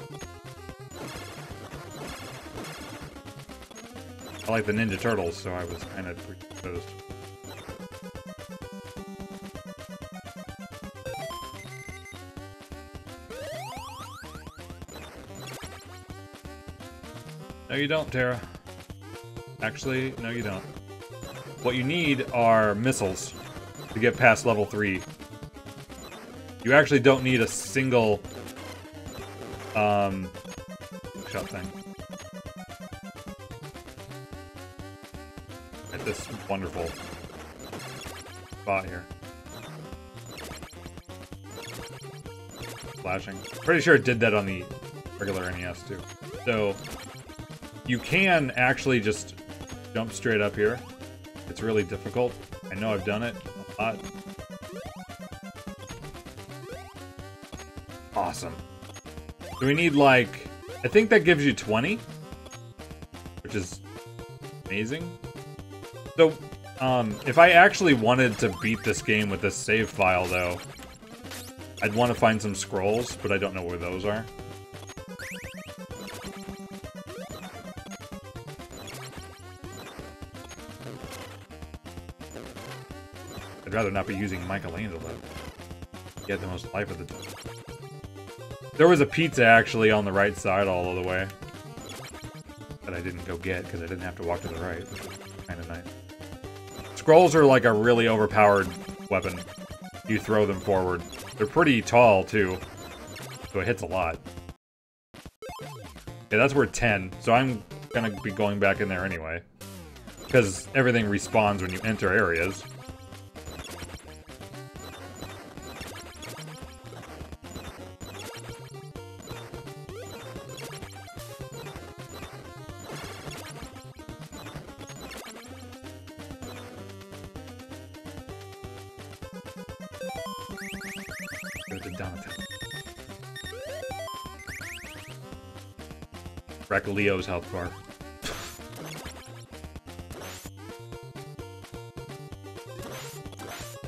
I like the Ninja Turtles, so I was kind of predisposed. No, you don't, Tara. Actually, no, you don't. What you need are missiles to get past level 3. You actually don't need a single shot thing. At this wonderful spot here. Flashing. Pretty sure it did that on the regular NES too. So you can actually just jump straight up here. It's really difficult. I know I've done it a lot. Awesome. So we need like, I think that gives you 20, which is amazing. So, if I actually wanted to beat this game with this save file though, I'd want to find some scrolls, but I don't know where those are. I'd rather not be using Michelangelo. Get the most life of the time. There was a pizza actually on the right side all of the way. That I didn't go get because I didn't have to walk to the right, which was kind of nice. Scrolls are like a really overpowered weapon. You throw them forward. They're pretty tall too, so it hits a lot. Yeah, that's worth 10, so I'm gonna be going back in there anyway. Because everything respawns when you enter areas. Wreck Leo's health bar.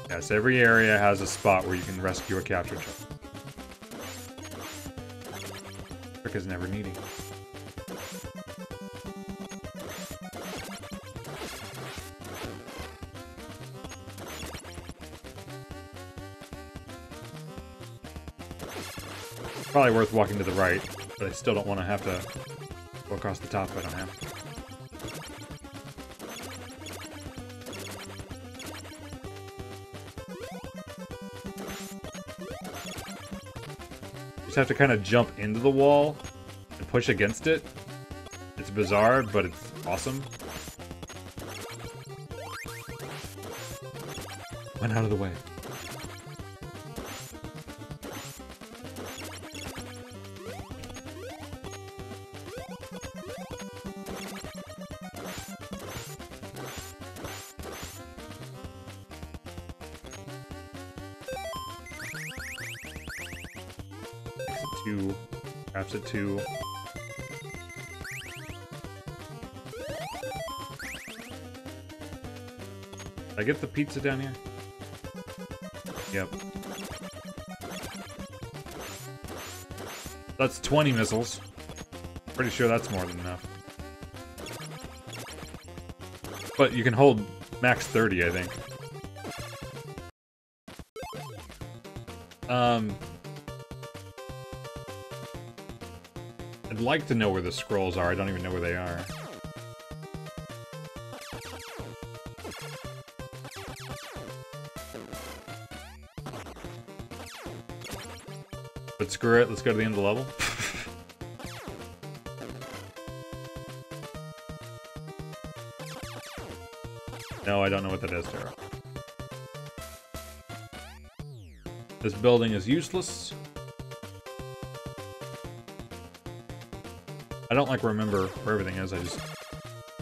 Yes, every area has a spot where you can rescue a captured child. Trick is never needy. Probably worth walking to the right, but I still don't want to have to go across the top if I don't have to. Just have to kind of jump into the wall and push against it. It's bizarre, but it's awesome. Went out of the way. Two, perhaps a two. Did I get the pizza down here? Yep. That's 20 missiles. Pretty sure that's more than enough. But you can hold max 30, I think. I'd like to know where the scrolls are. I don't even know where they are. But screw it, let's go to the end of the level. No, I don't know what that is, Tara. This building is useless. I don't like remember where everything is, I just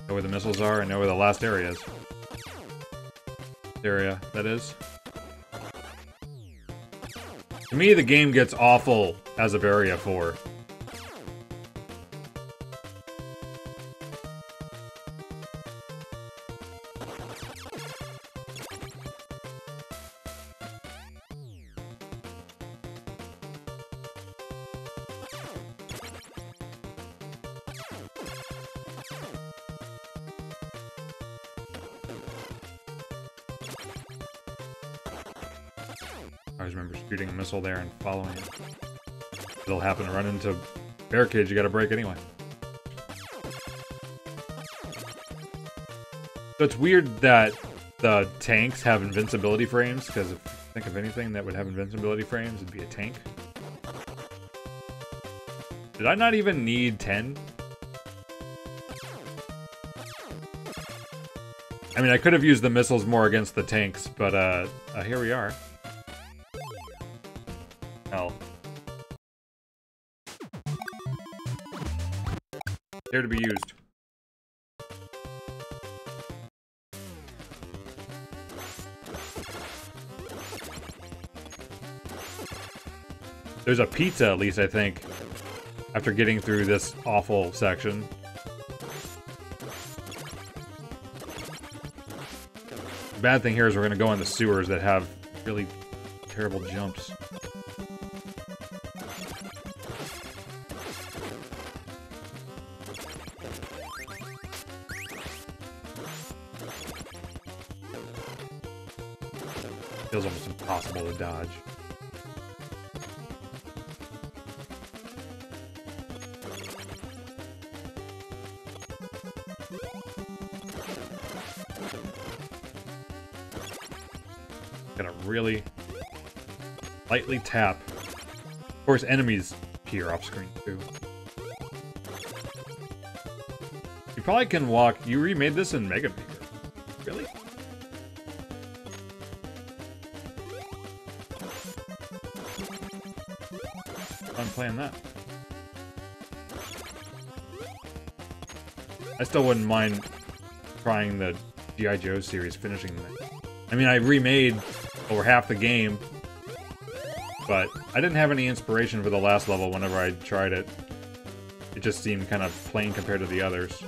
know where the missiles are and know where the last area is. Area, that is. To me, the game gets awful as of Area 4. I always remember shooting a missile there and following it. It'll happen to run into barricades you gotta break anyway. So it's weird that the tanks have invincibility frames, because if you think of anything that would have invincibility frames, it'd be a tank. Did I not even need 10? I mean, I could have used the missiles more against the tanks, but here we are. Hell. Here to be used. There's a pizza, at least, I think, after getting through this awful section. The bad thing here is we're going to go in the sewers that have really terrible jumps. Feels almost impossible to dodge. Gotta really lightly tap. Of course, enemies appear off screen too. You probably can walk. You remade this in Mega Maker. Really? I'm playing that. I still wouldn't mind trying the G.I. Joe series, finishing that. I mean, I remade over half the game, but I didn't have any inspiration for the last level whenever I tried it. It just seemed kind of plain compared to the others.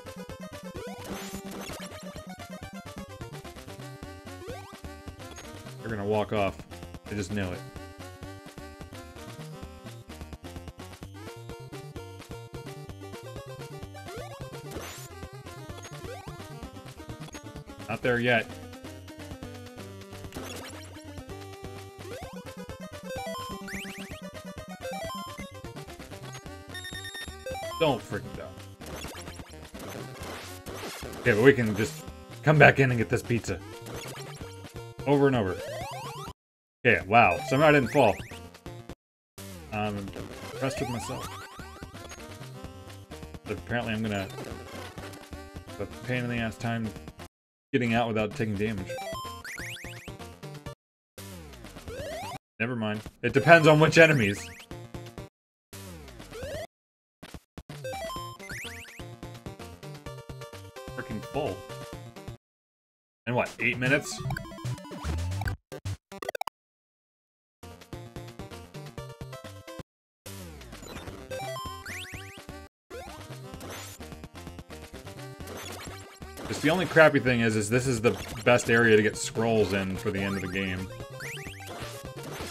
They're gonna walk off. I just know it. Not there yet. Don't freaking die. Okay, but we can just come back in and get this pizza. Over and over. Okay, wow. Somehow I didn't fall. I'm impressed with myself. But apparently I'm gonna... But pain in the ass time getting out without taking damage. Never mind. It depends on which enemies. Freaking full. And what, 8 minutes? Just the only crappy thing is this is the best area to get scrolls in for the end of the game.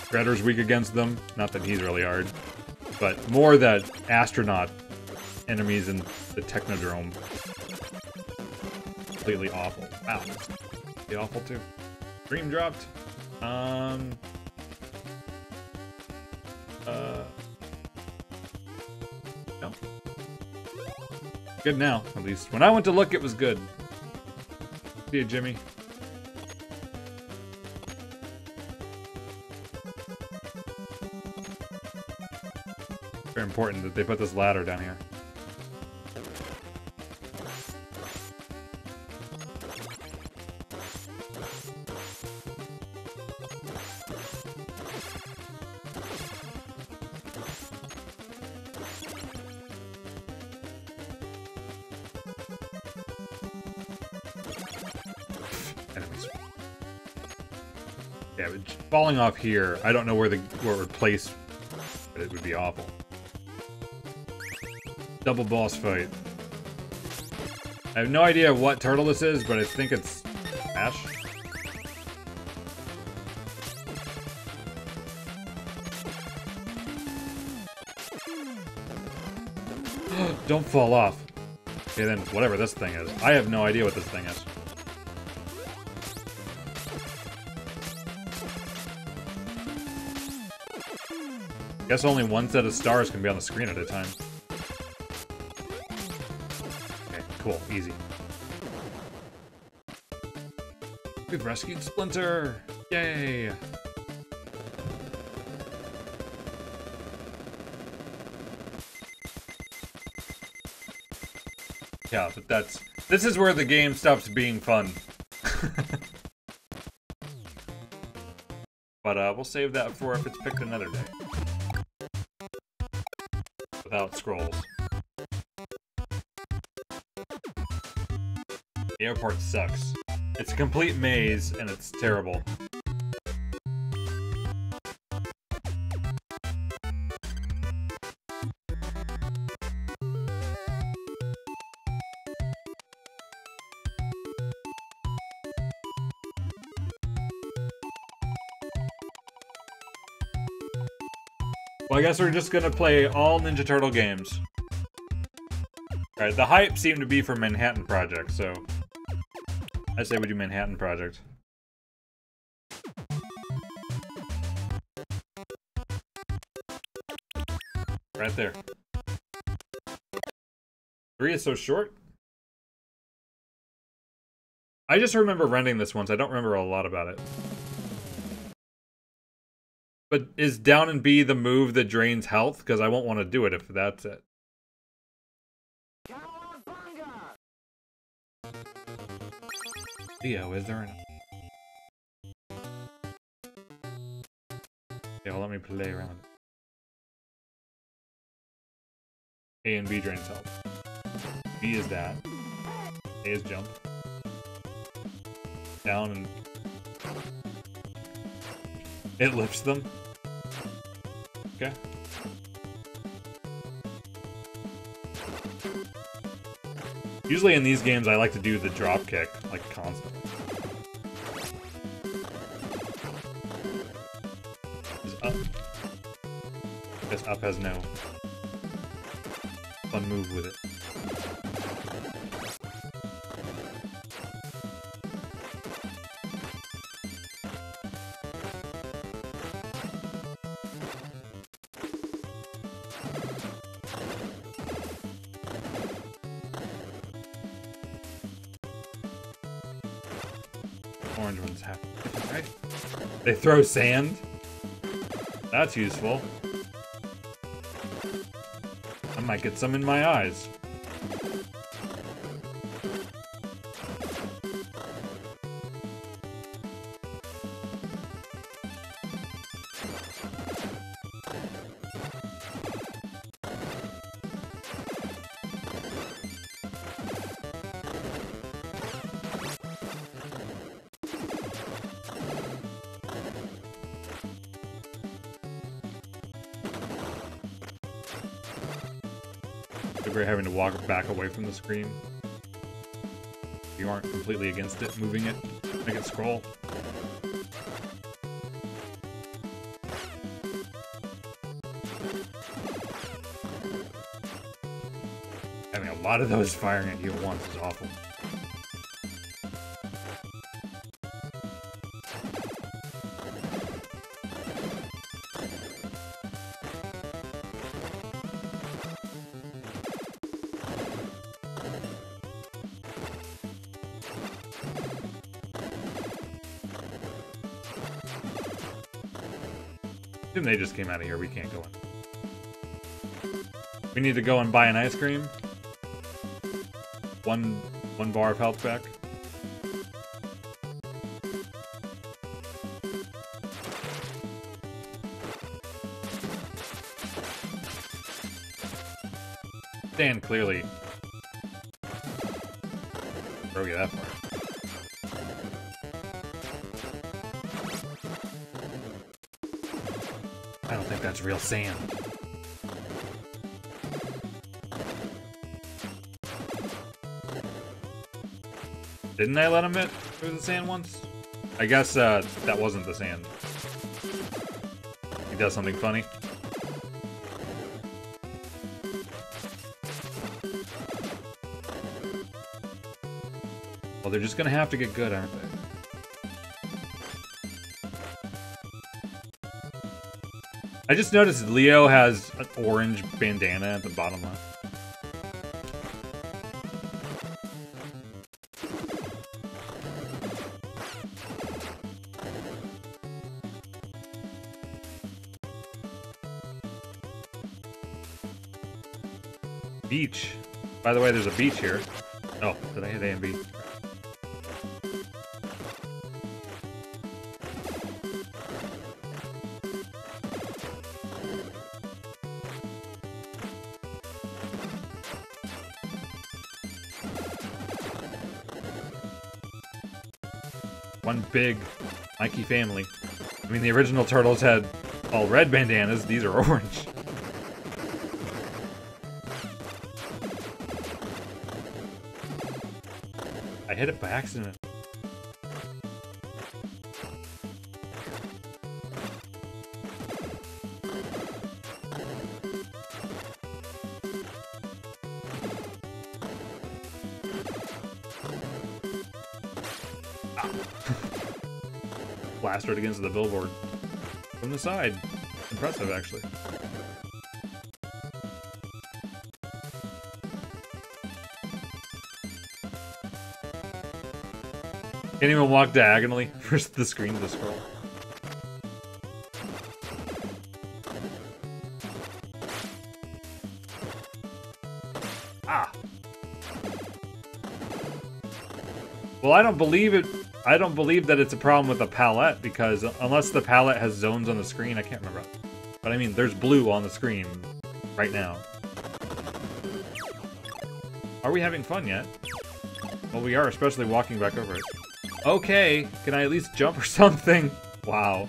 Shredder's weak against them. Not that he's really hard. But more that astronaut enemies in the Technodrome. Completely awful. Wow. Be awful too. Dream dropped. No. Good now, at least. When I went to look, it was good. See you, Jimmy. Very important that they put this ladder down here. Enemies. Yeah, but falling off here, I don't know where it would place, but it would be awful. Double boss fight. I have no idea what turtle this is, but I think it's Ash. Don't fall off. Okay, then whatever this thing is. I have no idea what this thing is. Guess only one set of stars can be on the screen at a time. Okay, cool, easy. We've rescued Splinter! Yay! Yeah, but this is where the game stops being fun. But we'll save that for if it's picked another day. Without scrolls. The airport sucks. It's a complete maze, and it's terrible. Well, I guess we're just gonna play all Ninja Turtle games. Alright, the hype seemed to be for Manhattan Project, so... I say we do Manhattan Project. Right there. 3 is so short? I just remember renting this once, I don't remember a lot about it. But is down and B the move that drains health? Because I won't want to do it if that's it. Leo, is there an... Okay, well, let me play around. A and B drains health. B is that. A is jump. Down and... It lifts them. Okay. Usually in these games I like to do the drop kick, like constantly. Up. Guess up has no fun move with it. Orange ones have different, right? They throw sand? That's useful. I might get some in my eyes. We're having to walk back away from the screen. You aren't completely against it, moving it, make it scroll. Having a lot of those firing at you at once is awful. They just came out of here. We can't go in. We need to go and buy an ice cream. One bar of health back. Dan clearly broke you that far. I don't think that's real sand. Didn't I let him hit through the sand once? I guess that wasn't the sand. He does something funny. Well, they're just gonna have to get good, aren't they? I just noticed Leo has an orange bandana at the bottom left. Beach. By the way, there's a beach here. Oh, did I hit A and B? One big Mikey family. I mean, the original Turtles had all red bandanas. These are orange. I hit it by accident. Plastered against the billboard from the side. Impressive, actually. Can't even walk diagonally for the screen to scroll. Ah! Well, I don't believe it. I don't believe that it's a problem with the palette, because unless the palette has zones on the screen, I can't remember. But I mean, there's blue on the screen right now. Are we having fun yet? Well, we are, especially walking back over it. Okay, can I at least jump or something? Wow.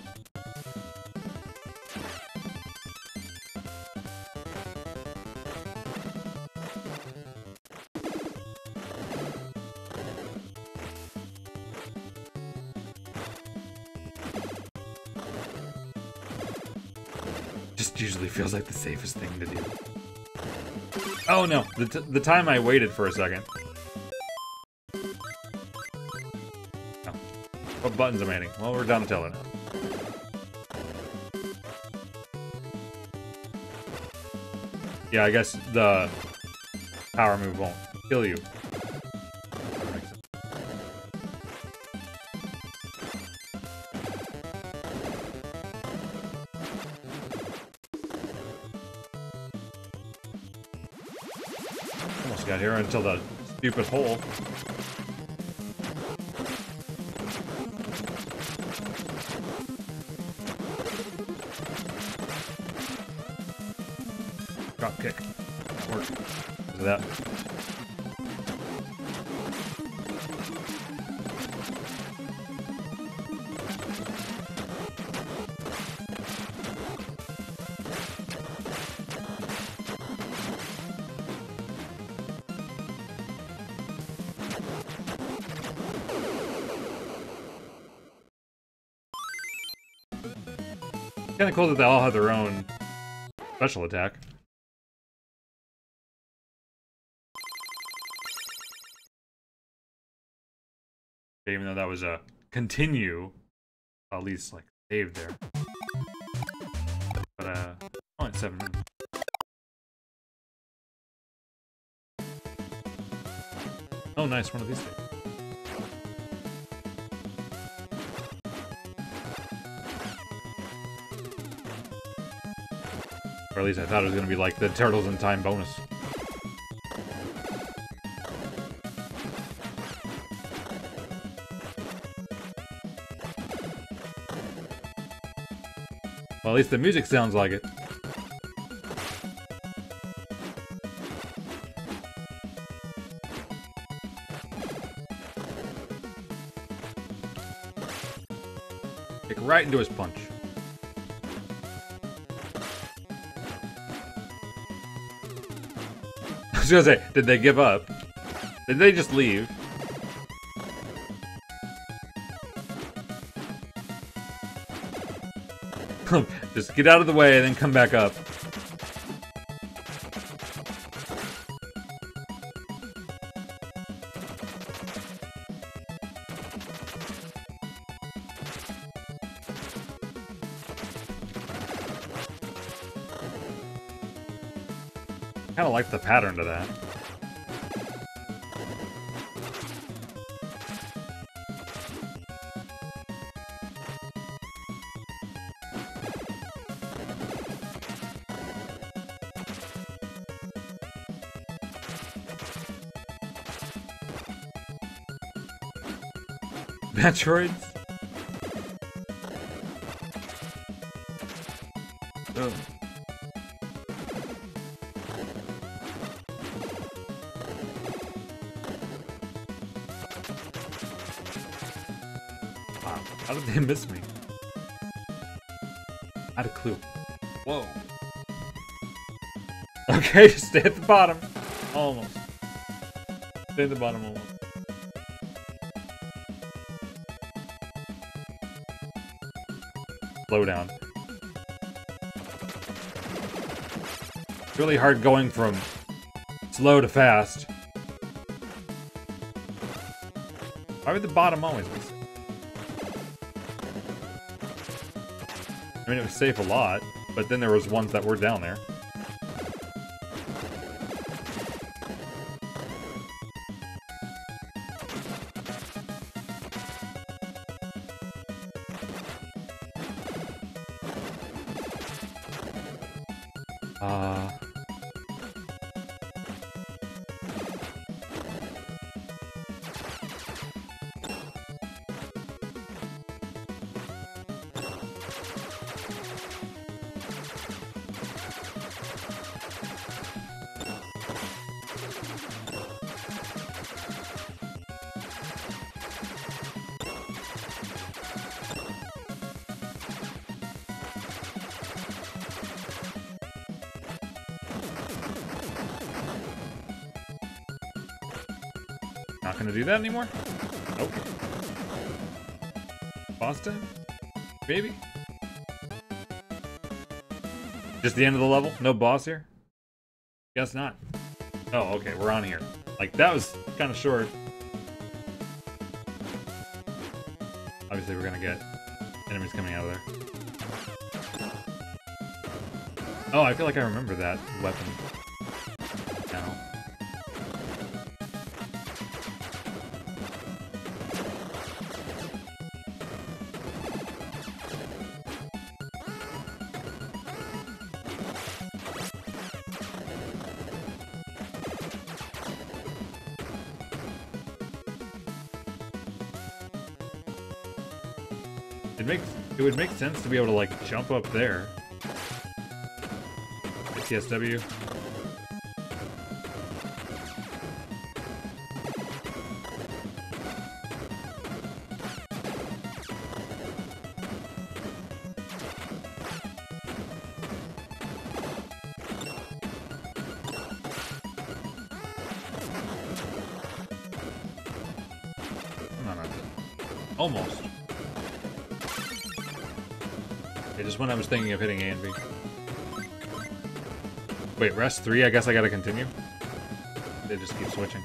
just usually feels like the safest thing to do. Oh no, the time I waited for a second. Oh. What buttons am I hitting? Well, we're Donatello now. Yeah, I guess the power move won't kill you. Almost got here until the stupid hole. Drop kick. Work. Look at that. Kind of cool that they all have their own special attack. Even though that was a continue, at least like saved there. But only 7 minutes. Oh, nice, one of these things. Or at least I thought it was going to be like the Turtles in Time bonus. Well, at least the music sounds like it. Kick right into his punch. I was gonna say, did they give up? Did they just leave? Just get out of the way and then come back up. Kinda like the pattern to that. Metroids? Oh. Wow, how did they miss me? I had a clue. Whoa. Okay, just stay at the bottom. Almost. Stay at the bottom almost. Slow down. It's really hard going from slow to fast. Why would the bottom always be safe? I mean, it was safe a lot, but then there was ones that were down there. Not gonna do that anymore? Nope. Boss time? Maybe? Just the end of the level? No boss here? Guess not. Oh, okay, we're on here. Like, that was kind of short. Obviously, we're gonna get enemies coming out of there. Oh, I feel like I remember that weapon now. It would make sense to be able to like jump up there. TSW. No, not almost. Okay, just when I was thinking of hitting A and B. Wait, rest 3? I guess I gotta continue? They just keep switching.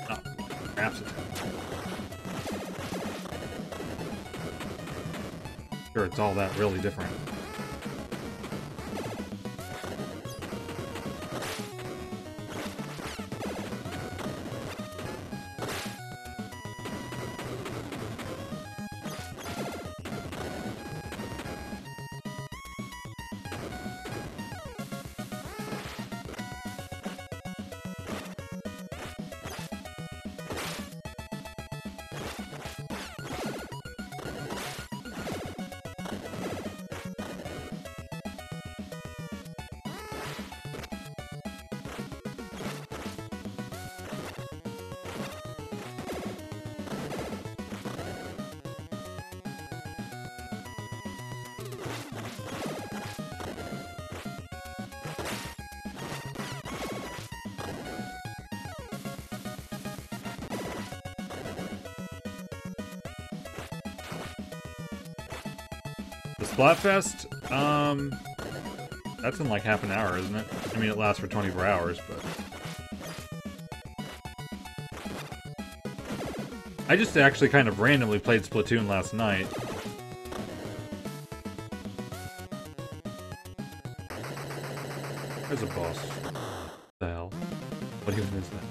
Oh, perhaps it. Sure, it's all that really different. The Splatfest, that's in like half an hour, isn't it? I mean, it lasts for 24 hours, but... I just actually kind of randomly played Splatoon last night. There's a boss. What the hell? What even is that?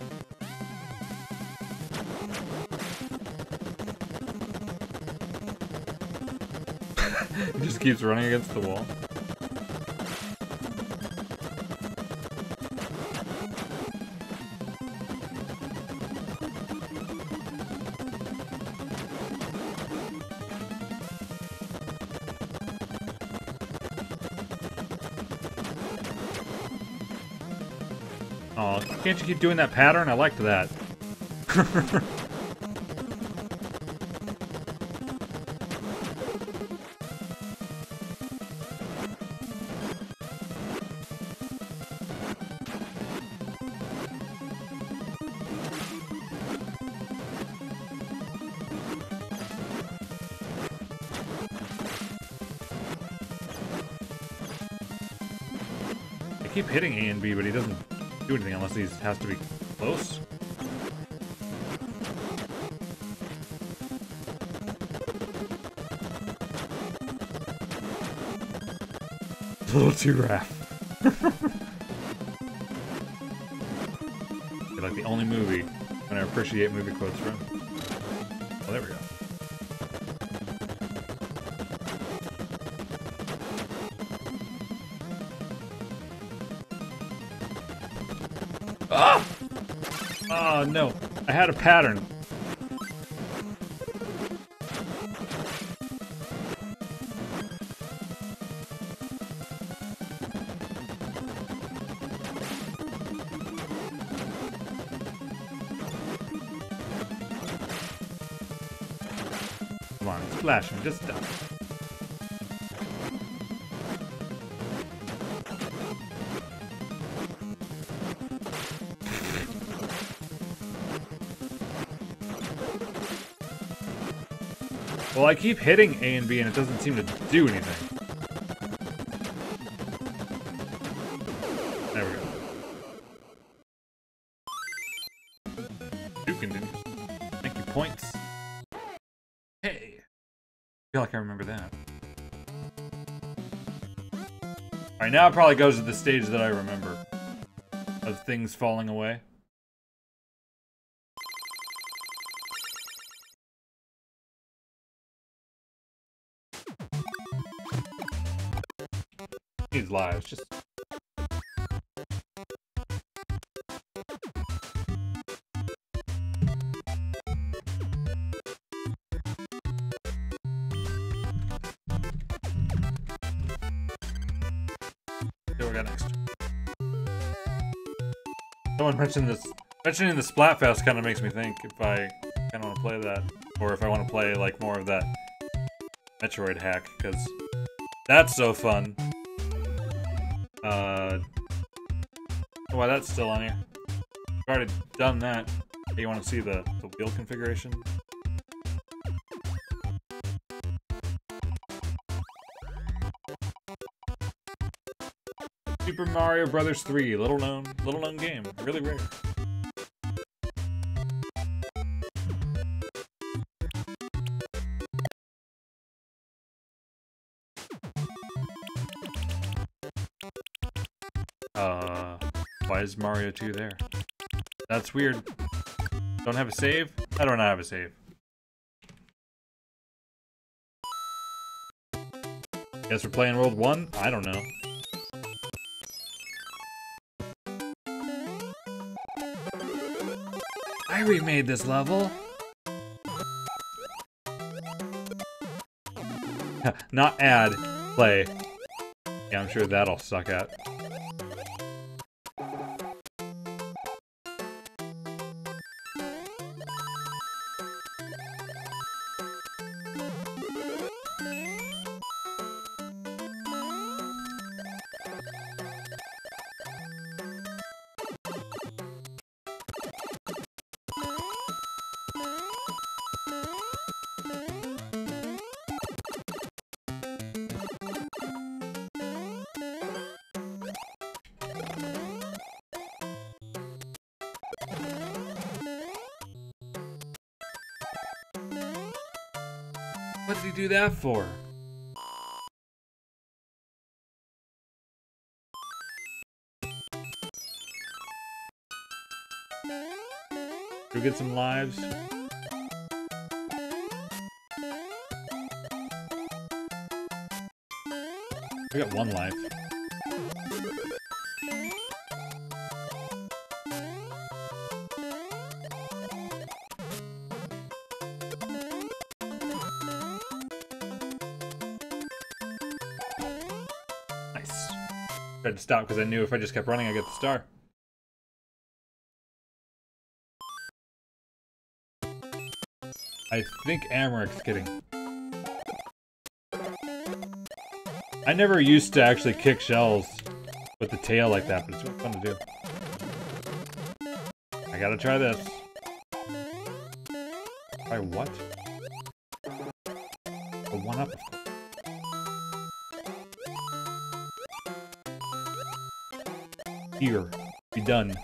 It just keeps running against the wall. Oh, can't you keep doing that pattern? I liked that. I keep hitting A and B, but he doesn't do anything unless he has to be close. A little too rough. You're like the only movie when I appreciate movie quotes from. Oh, there we go. Ah! Oh no, I had a pattern. Come on, splash him, just stop. Well, I keep hitting A and B and it doesn't seem to do anything. There we go. Do continues. Thank you, points. Hey. I feel like I remember that. Alright, now it probably goes to the stage that I remember. Of things falling away. These lives, just... What we got next? Someone mentioned this. Mentioning the Splatfest kind of makes me think if I kind of want to play that, or if I want to play like more of that Metroid hack, because that's so fun. Why that's still on here? I've already done that. Hey, you want to see the wheel configuration? Super Mario Brothers 3, little known game, really rare. Why is Mario 2 there? That's weird. Don't have a save? I don't have a save. Guess we're playing World 1? I don't know. I remade this level. Not add, play. Yeah, I'm sure that'll suck at. What did he do that for? Should we get some lives? We got one life. Nice. Tried to stop because I knew if I just kept running, I'd get the star. I think Amarek's kidding. I never used to actually kick shells with the tail like that, but it's really fun to do. I gotta try this. Try what? A 1-up, of course. Here. Be done.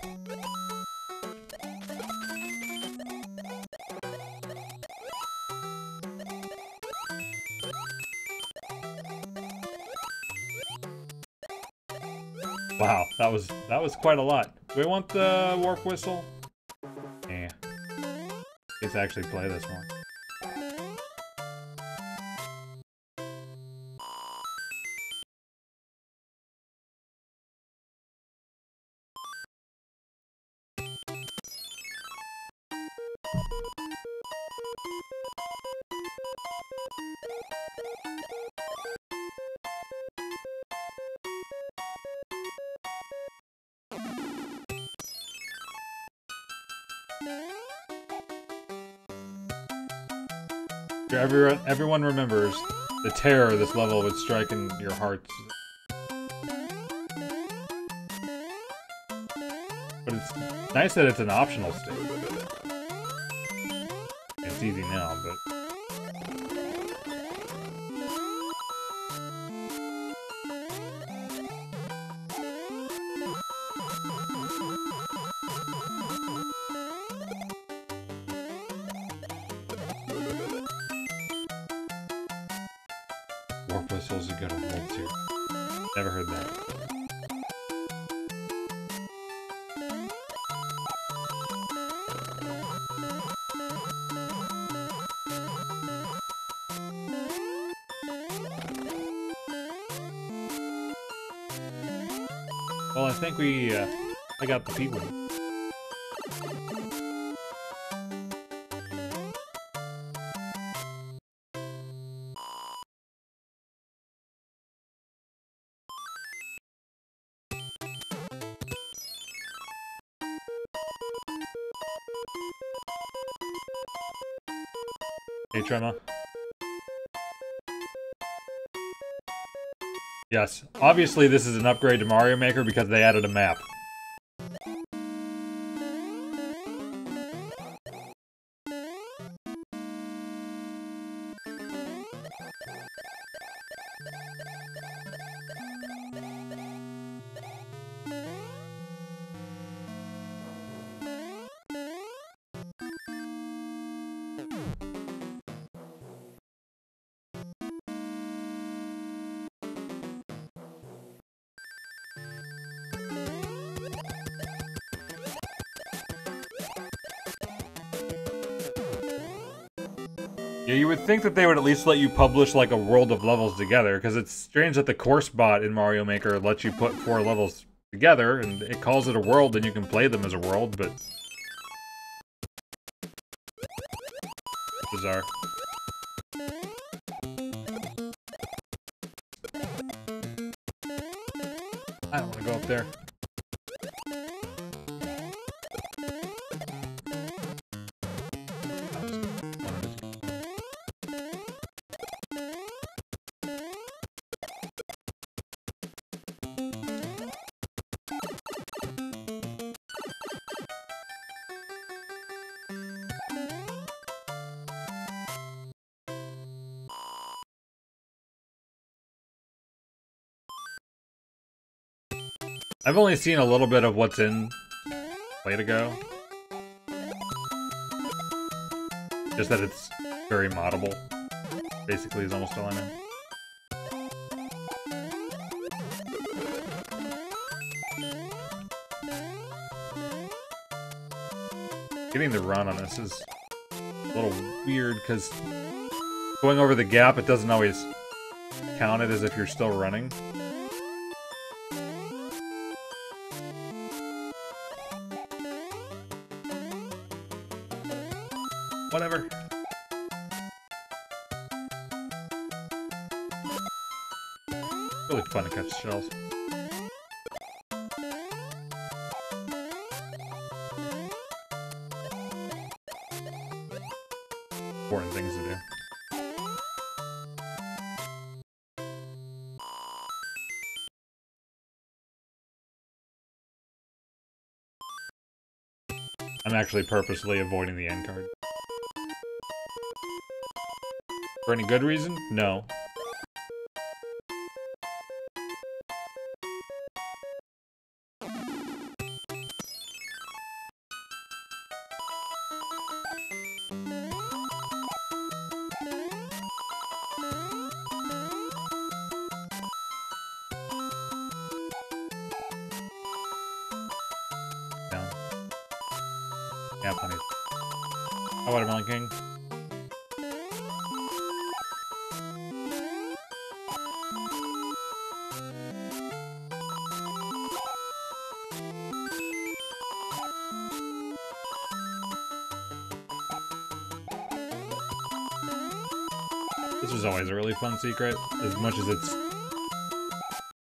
Wow, that was quite a lot. Do we want the warp whistle? Yeah. Let's actually play this more. Everyone remembers the terror this level would strike in your hearts. But it's nice that it's an optional stage. It's easy now, but... Warp whistles, you go to World Tier. Never heard that. Well, I think I got the P1. Hey, Trema. Yes, obviously this is an upgrade to Mario Maker because they added a map. Yeah, you would think that they would at least let you publish like a world of levels together, because it's strange that the course bot in Mario Maker lets you put 4 levels together, and it calls it a world, and you can play them as a world, but... bizarre. I don't want to go up there. I've only seen a little bit of what's in Play to Go. Just that it's very moddable. Basically is almost all I know. Getting the run on this is a little weird because going over the gap, it doesn't always count it as if you're still running. Whatever. Really fun to catch shells. Important things to do. I'm actually purposely avoiding the end card. For any good reason? No. Down. Yeah, plenty. Oh, Watermelon King. This was always a really fun secret, as much as it's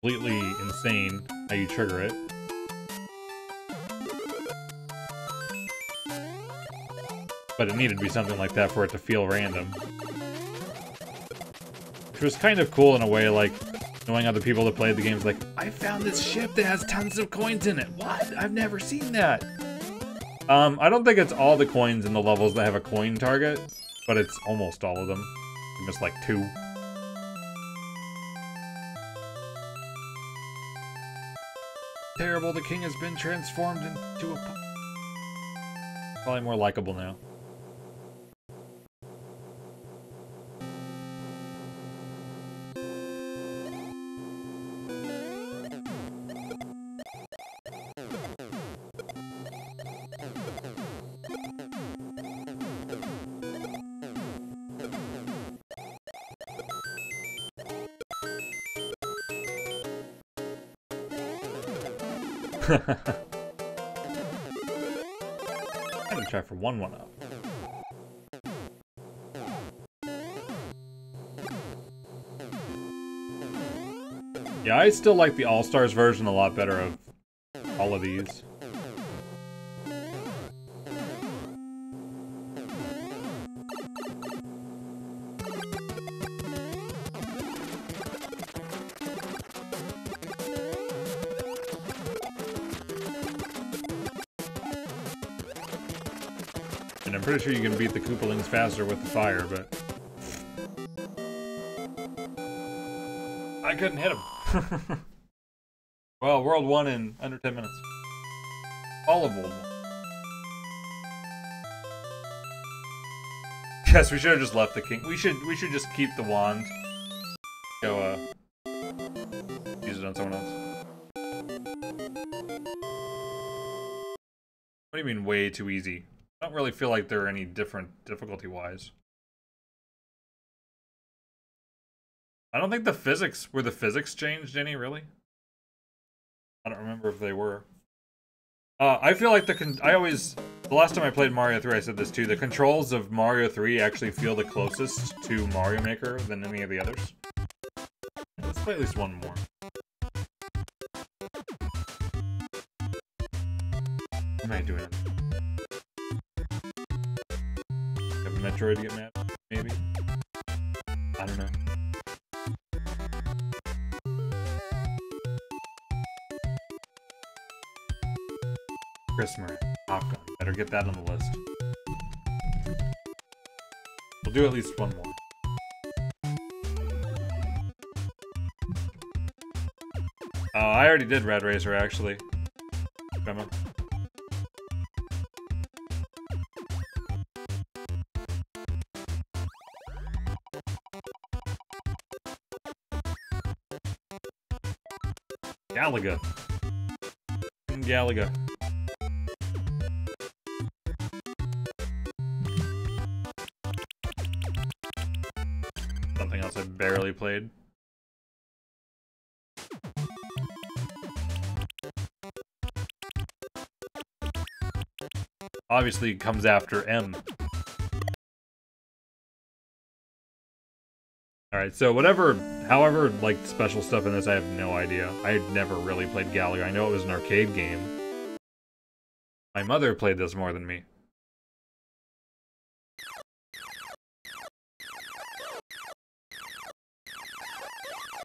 completely insane how you trigger it. But it needed to be something like that for it to feel random. Which was kind of cool in a way, like, knowing other people that played the games like, I found this ship that has tons of coins in it! What? I've never seen that! I don't think it's all the coins in the levels that have a coin target, but it's almost all of them. I missed like 2. Terrible, the king has been transformed into a... Probably more likable now. I'm gonna try for 1-1-up. Yeah, I still like the All-Stars version a lot better of all of these. And I'm pretty sure you can beat the Koopalings faster with the fire, but... I couldn't hit him. Well, World 1 in under 10 minutes. All of World 1. Yes, we should have just left the king. We should just keep the wand. Go, use it on someone else. What do you mean way too easy? I don't really feel like they're any different difficulty-wise. I don't think the physics changed any, really? I don't remember if they were. I feel like the last time I played Mario 3, I said this too, the controls of Mario 3 actually feel the closest to Mario Maker than any of the others. Let's play at least one more. What am I doing? Have a Metroid to get mad? Maybe? I don't know. Christmas, Top Gun. Better get that on the list. We'll do at least one more. Oh, I already did Red Racer, actually. Come on. Galaga. Galaga. Something else I barely played. Obviously it comes after M. Alright, so however, like, special stuff in this, I have no idea. I had never really played Galaga. I know it was an arcade game. My mother played this more than me.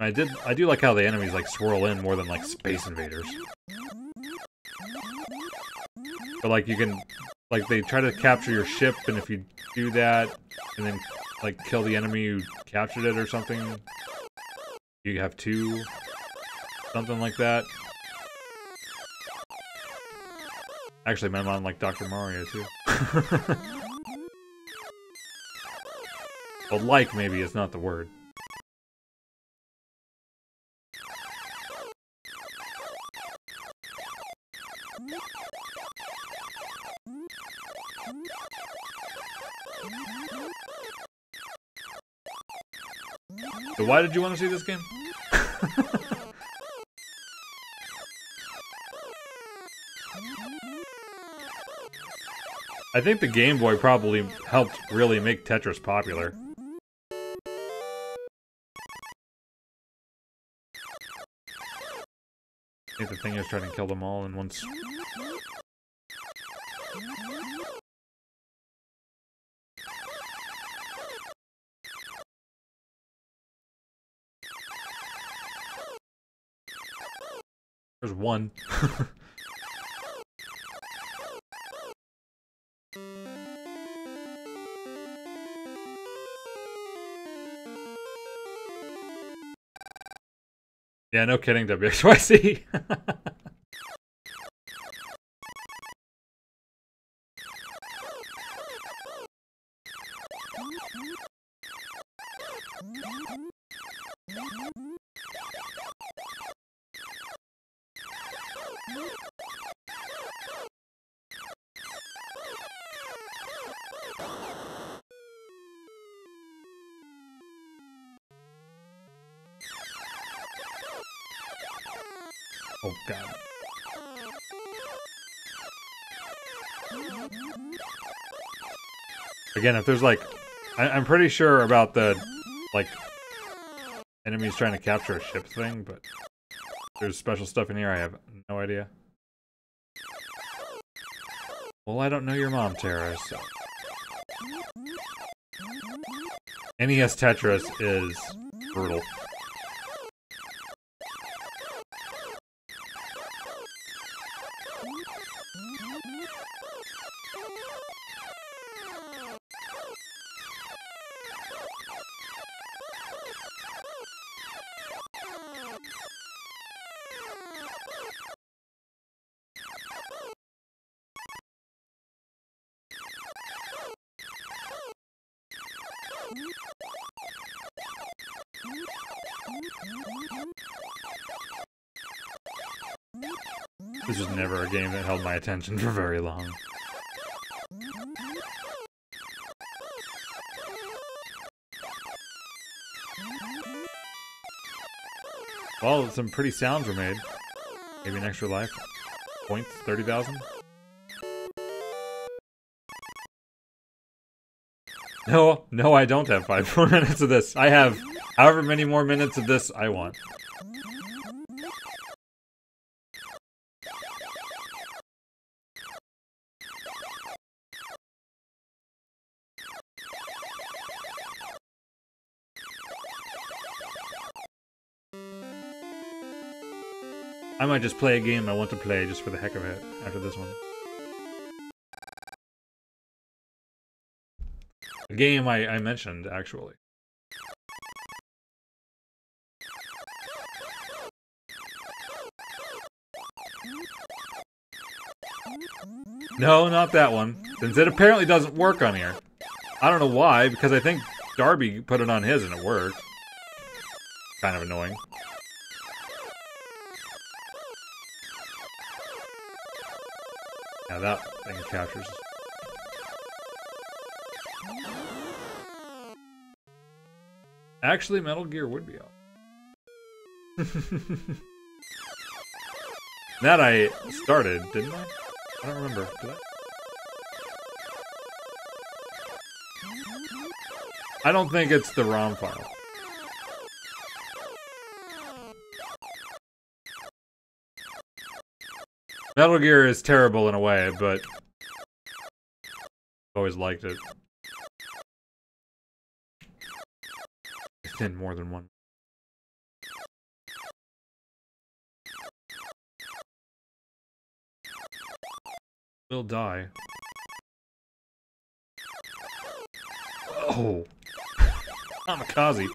I do like how the enemies, like, swirl in more than, like, Space Invaders. But, like, you can, like, they try to capture your ship, and if you do that, and then, like, kill the enemy who captured it or something, you have two, something like that. Actually, my mom liked Dr. Mario, too. Well, like, maybe, is not the word. So why did you want to see this game? I think the Game Boy probably helped really make Tetris popular. I think the thing is trying to kill them all in once. There's one. Yeah, no kidding, WXYZ. Oh god. Again, if there's like... I'm pretty sure about the, like, enemies trying to capture a ship thing, but there's special stuff in here I have no idea. Well, I don't know your mom, Tara, so... NES Tetris is brutal. This was never a game that held my attention for very long. Well, some pretty sounds were made. Maybe an extra life. Points, 30,000? No, I don't have 5 more minutes of this. I have however many more minutes of this I want. I might just play a game I want to play just for the heck of it after this one. A game I mentioned, actually. No, not that one. Since it apparently doesn't work on here. I don't know why, because I think Darby put it on his and it worked. Kind of annoying. Yeah, that thing captures. Actually, Metal Gear would be out. That I started, didn't I? I don't remember. Did I? I don't think it's the ROM file. Metal Gear is terrible in a way, but I've always liked it. It's in more than one. Will die. Oh! Kamikaze.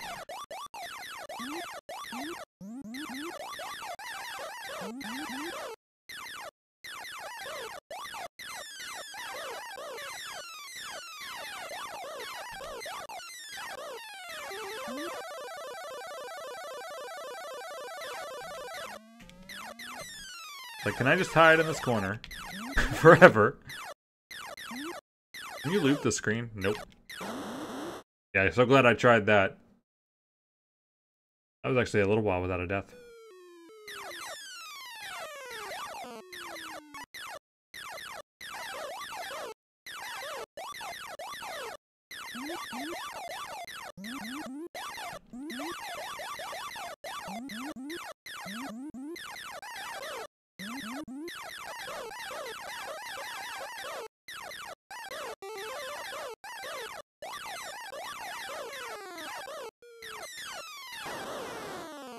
Like, can I just hide in this corner? Forever? Can you loop the screen? Nope. Yeah, I'm so glad I tried that. That was actually a little while without a death.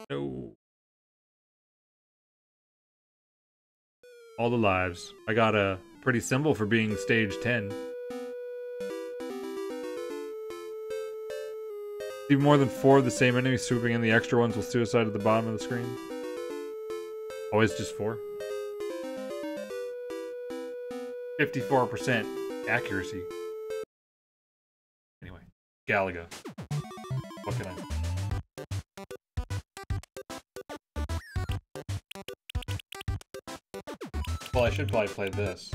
No. All the lives. I got a pretty symbol for being stage 10. Even more than 4 of the same enemies swooping in, the extra ones will suicide at the bottom of the screen. Always just 4. 54% accuracy. Anyway, Galaga. What can I... Well, I should probably play this.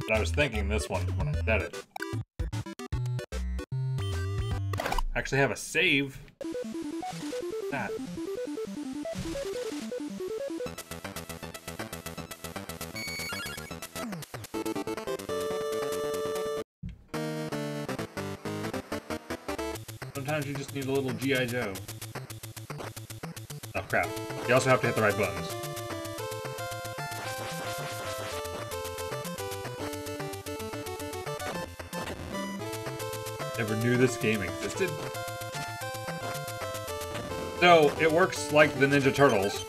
But I was thinking this one when I said it. Actually have a save. That. Sometimes you just need a little G.I. Joe. Oh crap. You also have to hit the right buttons. Never knew this game existed. So, it works like the Ninja Turtles.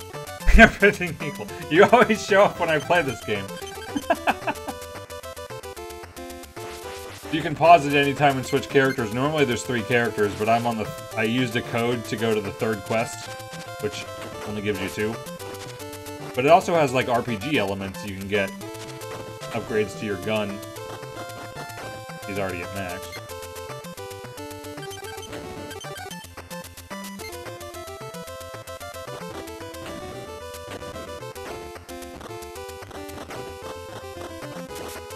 Everything equal. You always show up when I play this game. You can pause at any time and switch characters. Normally there's 3 characters, but I used a code to go to the 3rd quest, which only gives you 2. But it also has like RPG elements. You can get upgrades to your gun. He's already at max.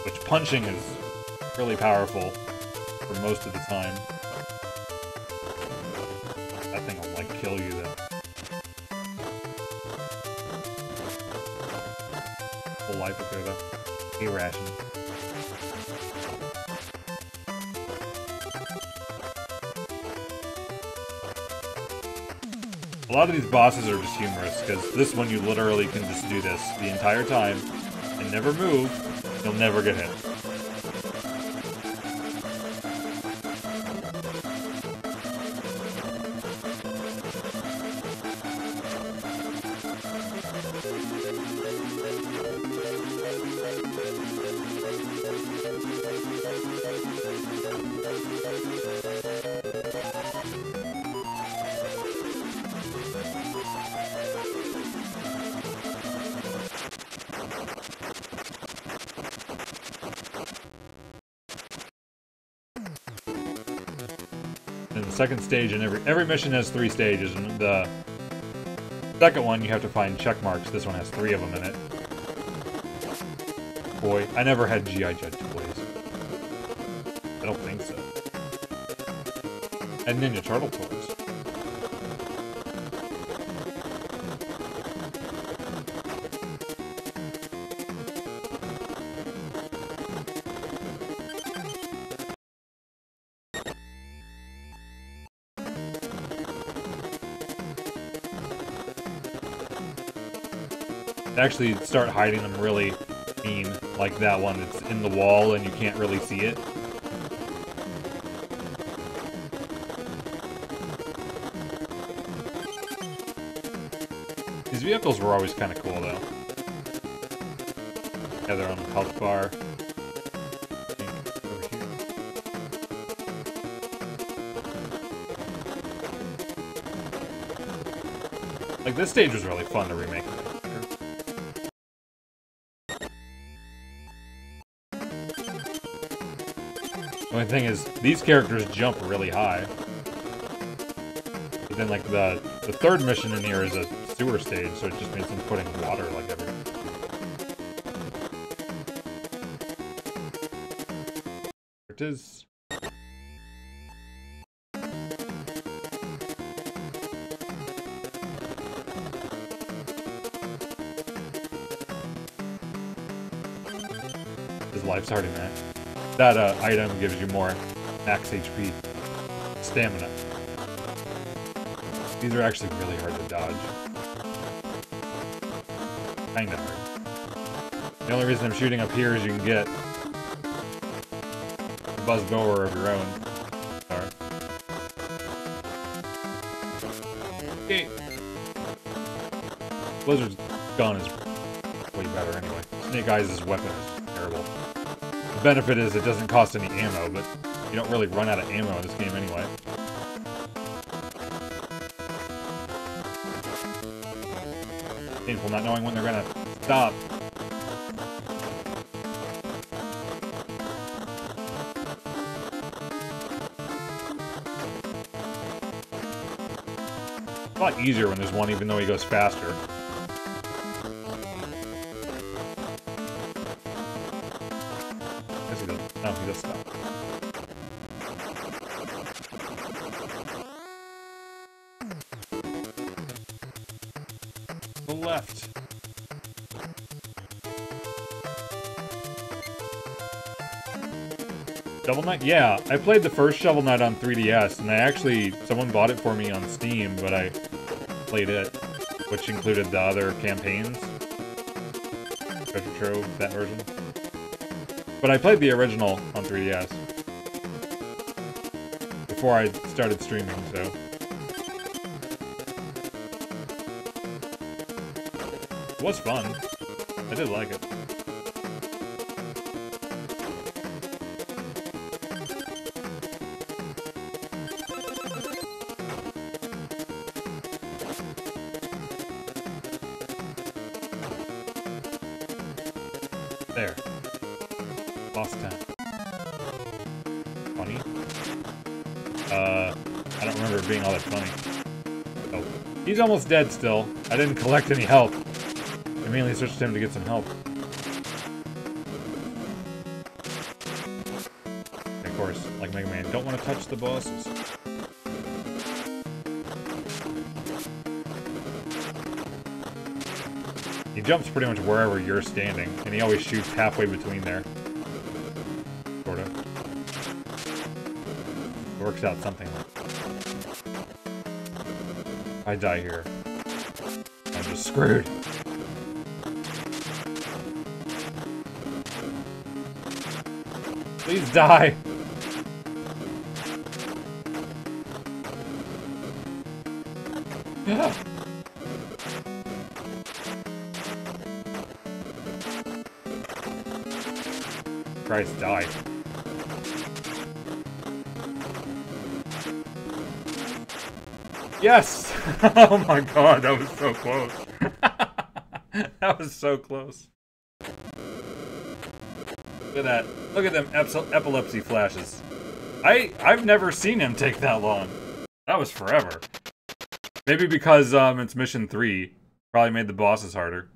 Which punching is really powerful for most of the time. That thing will like kill you though. Full life up there though. A-ration. A lot of these bosses are just humorous, because this one you literally can just do this the entire time and never move. You'll never get hit. And the second stage, and every mission has 3 stages, and the second one you have to find check marks. This one has 3 of them in it. Boy, I never had G.I. Joe toys. I don't think so. And Ninja Turtle toys. Actually start hiding them really mean, like that one. It's in the wall and you can't really see it. These vehicles were always kind of cool though. Yeah, they're on the health bar. Over here. Like this stage was really fun to remake. The only thing is, these characters jump really high. But then, like, the 3rd mission in here is a sewer stage, so it just means them putting water, like, everywhere. There it is. His life's already met. That item gives you more max HP. Stamina. These are actually really hard to dodge. Kinda hard. The only reason I'm shooting up here is you can get a buzz bower of your own. Okay. Blizzard's gun is way better anyway. Snake Eyes' weapon is terrible. The benefit is it doesn't cost any ammo, but you don't really run out of ammo in this game anyway. Painful not knowing when they're gonna stop. It's a lot easier when there's one, even though he goes faster. No, he does stop. The left. Shovel Knight? Yeah, I played the first Shovel Knight on 3DS, and someone bought it for me on Steam, but I played it, which included the other campaigns. Treasure Trove, that version. But I played the original on 3DS. Before I started streaming, so. It was fun. I did like it. There. Lost time. Funny. I don't remember it being all that funny. Oh. He's almost dead still. I didn't collect any health. I mainly searched him to get some help. And of course, like Mega Man, don't want to touch the bosses. He jumps pretty much wherever you're standing, and he always shoots halfway between there. Sort of. Works out something. I die here. I'm just screwed. Please die! Christ, die. Yes! Oh my god, that was so close. That was so close. Look at that. Look at them epilepsy flashes. I've never seen him take that long. That was forever. Maybe because it's mission 3. Probably made the bosses harder.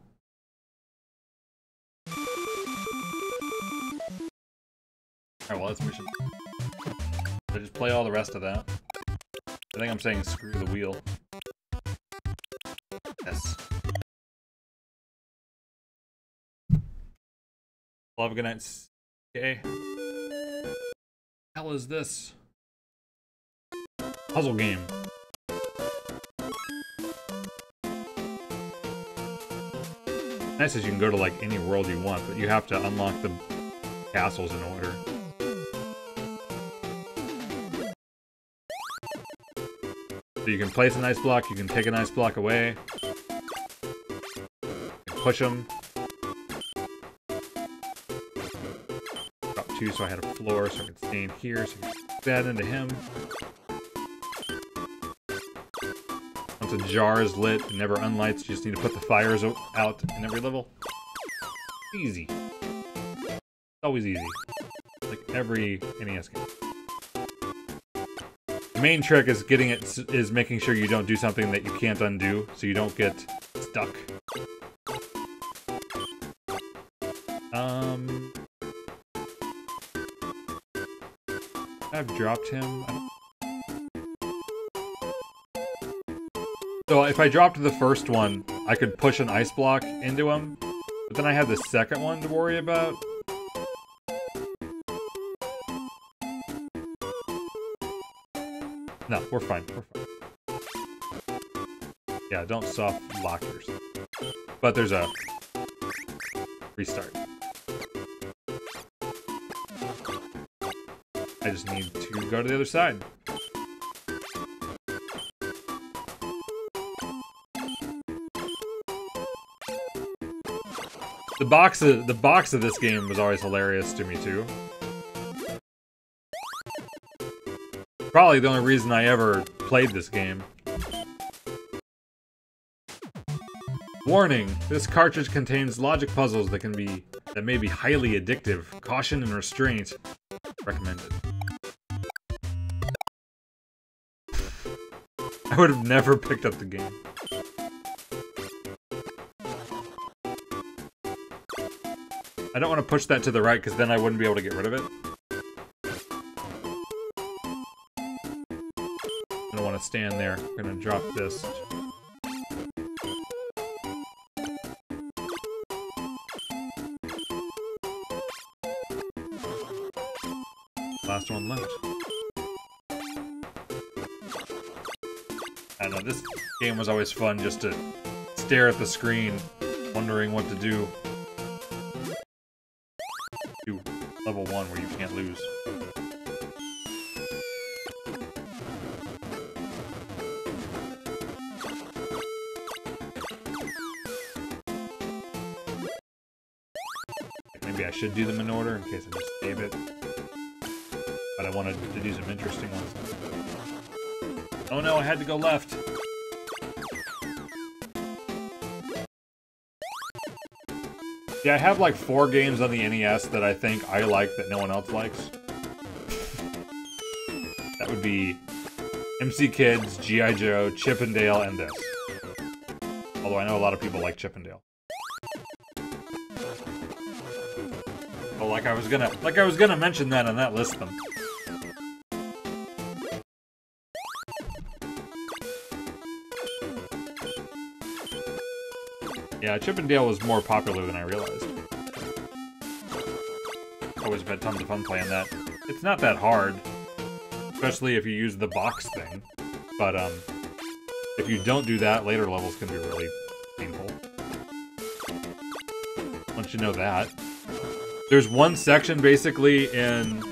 Alright, well, that's mission. I just play all the rest of that. I think I'm saying screw the wheel. Yes. Well, have a good night. Okay. Hell is this? Puzzle game. Nice as you can go to like any world you want, but you have to unlock the castles in order. So you can place an ice block, you can take an ice block away. You can push them. Drop 2 so I had a floor so I could stand here so I could put that into him. Once a jar is lit, it never unlights, you just need to put the fires out in every level. Easy. It's always easy. Like every NES game. The main trick is making sure you don't do something that you can't undo, so you don't get stuck. I've dropped him. So if I dropped the first one, I could push an ice block into him, but then I had the second one to worry about. No, we're fine. We're fine. Yeah, don't soft lock yourself. But there's a restart. I just need to go to the other side. The box of this game was always hilarious to me too. Probably the only reason I ever played this game. Warning: this cartridge contains logic puzzles that may be highly addictive. Caution and restraint recommended. I would have never picked up the game. I don't want to push that to the right because then I wouldn't be able to get rid of it. I don't want to stand there. I'm gonna drop this. last one left. I don't know, this game was always fun just to stare at the screen, wondering what to do. Do level 1 where you can't lose. Maybe I should do them in order in case I just save it. But I wanted to do some interesting ones. Oh no, I had to go left. Yeah, I have like 4 games on the NES that I think I like that no one else likes. That would be MC Kids, G.I. Joe, Chip 'n Dale, and this. Although I know a lot of people like Chip 'n Dale. Oh, like I was gonna mention that and not list them. Yeah, Chip 'n Dale was more popular than I realized. Always had tons of fun playing that. It's not that hard, especially if you use the box thing. But if you don't do that, later levels can be really painful. Once you know that. There's one section basically in...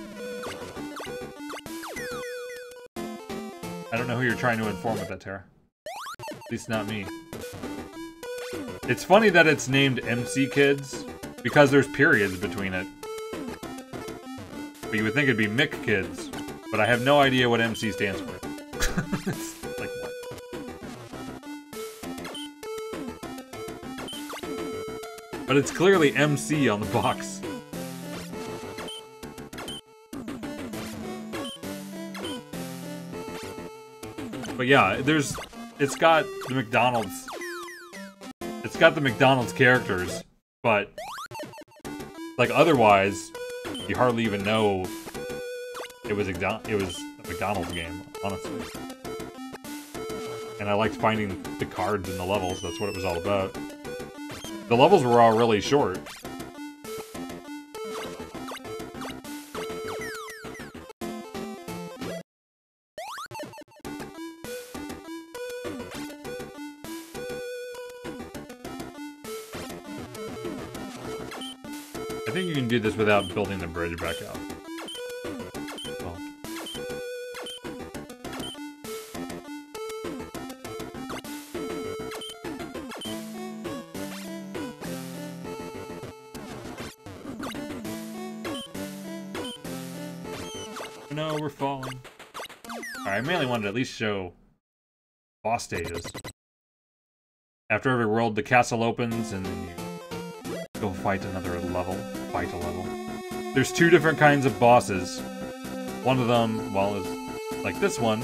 I don't know who you're trying to inform with that, Tara. At least not me. It's funny that it's named MC Kids, because there's periods between it. But you would think it'd be Mick Kids, but I have no idea what MC stands for. It's like, what? But it's clearly MC on the box. But yeah, it's got the McDonald's. It's got the McDonald's characters, but like otherwise, you hardly even know it was a McDonald's game, honestly. And I liked finding the cards in the levels. That's what it was all about. The levels were all really short. I think you can do this without building the bridge back out. Well. No, we're falling. Alright, I mainly wanted to at least show boss stages. After every world, the castle opens, and then you go fight another level. Fight a level. There's 2 different kinds of bosses. One of them, well, is like this one.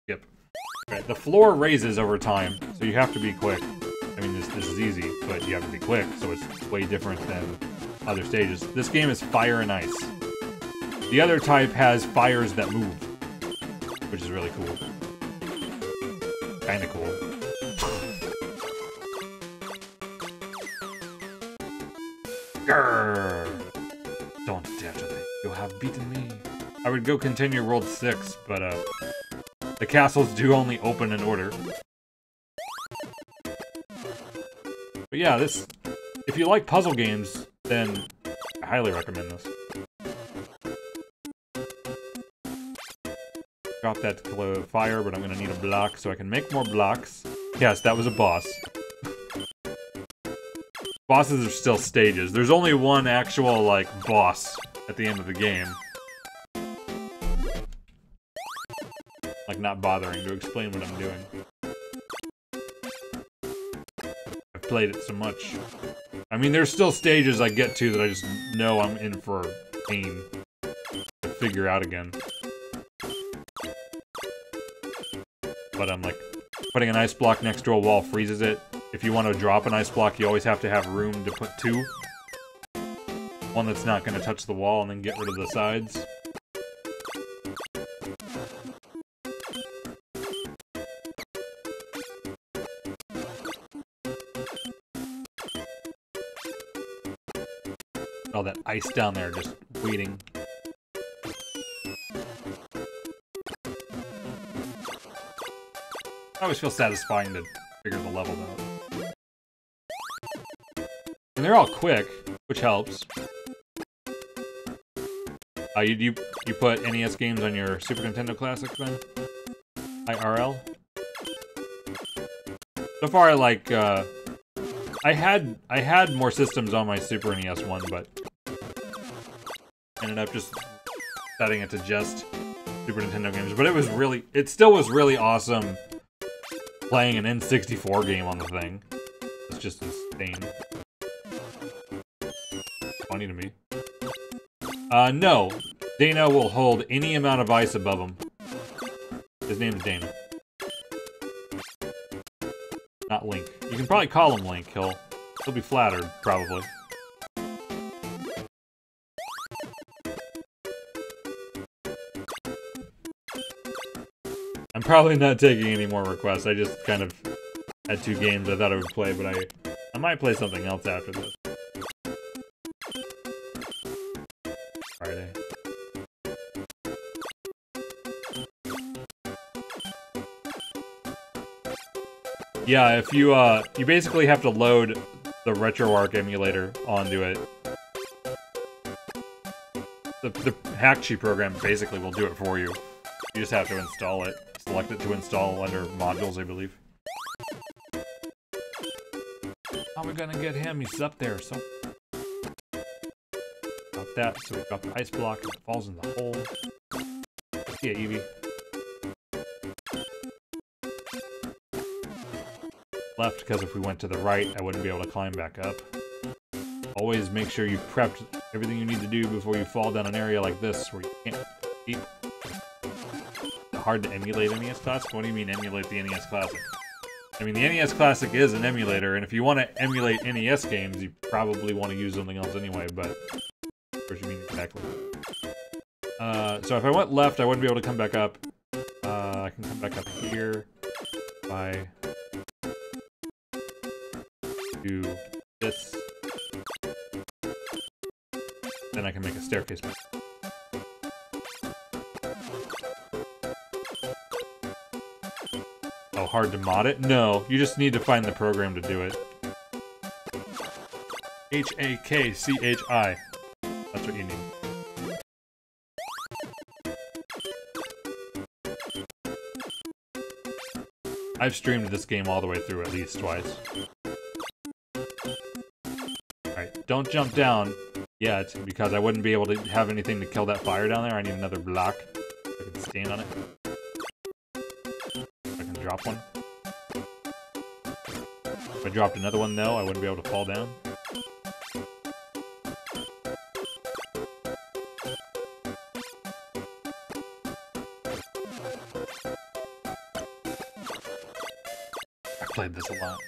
Yep. Okay, the floor raises over time, so you have to be quick. I mean, this is easy, but you have to be quick, so it's way different than other stages. This game is fire and ice. The other type has fires that move, which is really cool. Kinda cool. Grrr! Don't dare to think you have beaten me. I would go continue World 6, but the castles do only open in order. But yeah, this... if you like puzzle games, then I highly recommend this. Drop that fire, but I'm gonna need a block so I can make more blocks. Yes, that was a boss. Bosses are still stages. There's only one actual, like, boss at the end of the game. Like, not bothering to explain what I'm doing. I've played it so much. I mean, there's still stages I get to that I just know I'm in for pain to figure out again. But I'm like, putting an ice block next to a wall freezes it. If you want to drop an ice block, you always have to have room to put 2. One that's not going to touch the wall and then get rid of the sides. All that ice down there just waiting. I always feel satisfying to figure the levels out. And they're all quick, which helps. You put NES games on your Super Nintendo Classic then? IRL? So far, I had more systems on my Super NES one, but ended up just setting it to just Super Nintendo games. But it still was really awesome playing an N64 game on the thing. It's just insane. Funny to me. No. Dana will hold any amount of ice above him. His name's Dana. Not Link. You can probably call him Link. He'll be flattered, probably. I'm probably not taking any more requests. I just kind of had 2 games I thought I would play, but I might play something else after this. Friday. Yeah, if you basically have to load the RetroArch emulator onto it. The Hackchi program basically will do it for you. You just have to install it. Select it to install under modules, I believe. How are we gonna get him? He's up there, so... Drop that, so we drop the ice block and it falls in the hole. Yeah, Eevee. Left, because if we went to the right, I wouldn't be able to climb back up. Always make sure you've prepped everything you need to do before you fall down an area like this, where you can't keep. Hard to emulate NES Classic? What do you mean emulate the NES Classic? I mean, the NES Classic is an emulator, and if you want to emulate NES games, you probably want to use something else anyway, but... What you mean exactly? So if I went left, I wouldn't be able to come back up. I can come back up here by... do this. Then I can make a staircase. Oh, hard to mod it? No, you just need to find the program to do it. H-A-K-C-H-I. That's what you need. I've streamed this game all the way through at least twice. Alright, don't jump down yet, because I wouldn't be able to have anything to kill that fire down there. I need another block. I can stand on it. I can drop one. If I dropped another one, though, I wouldn't be able to fall down. I played this a lot.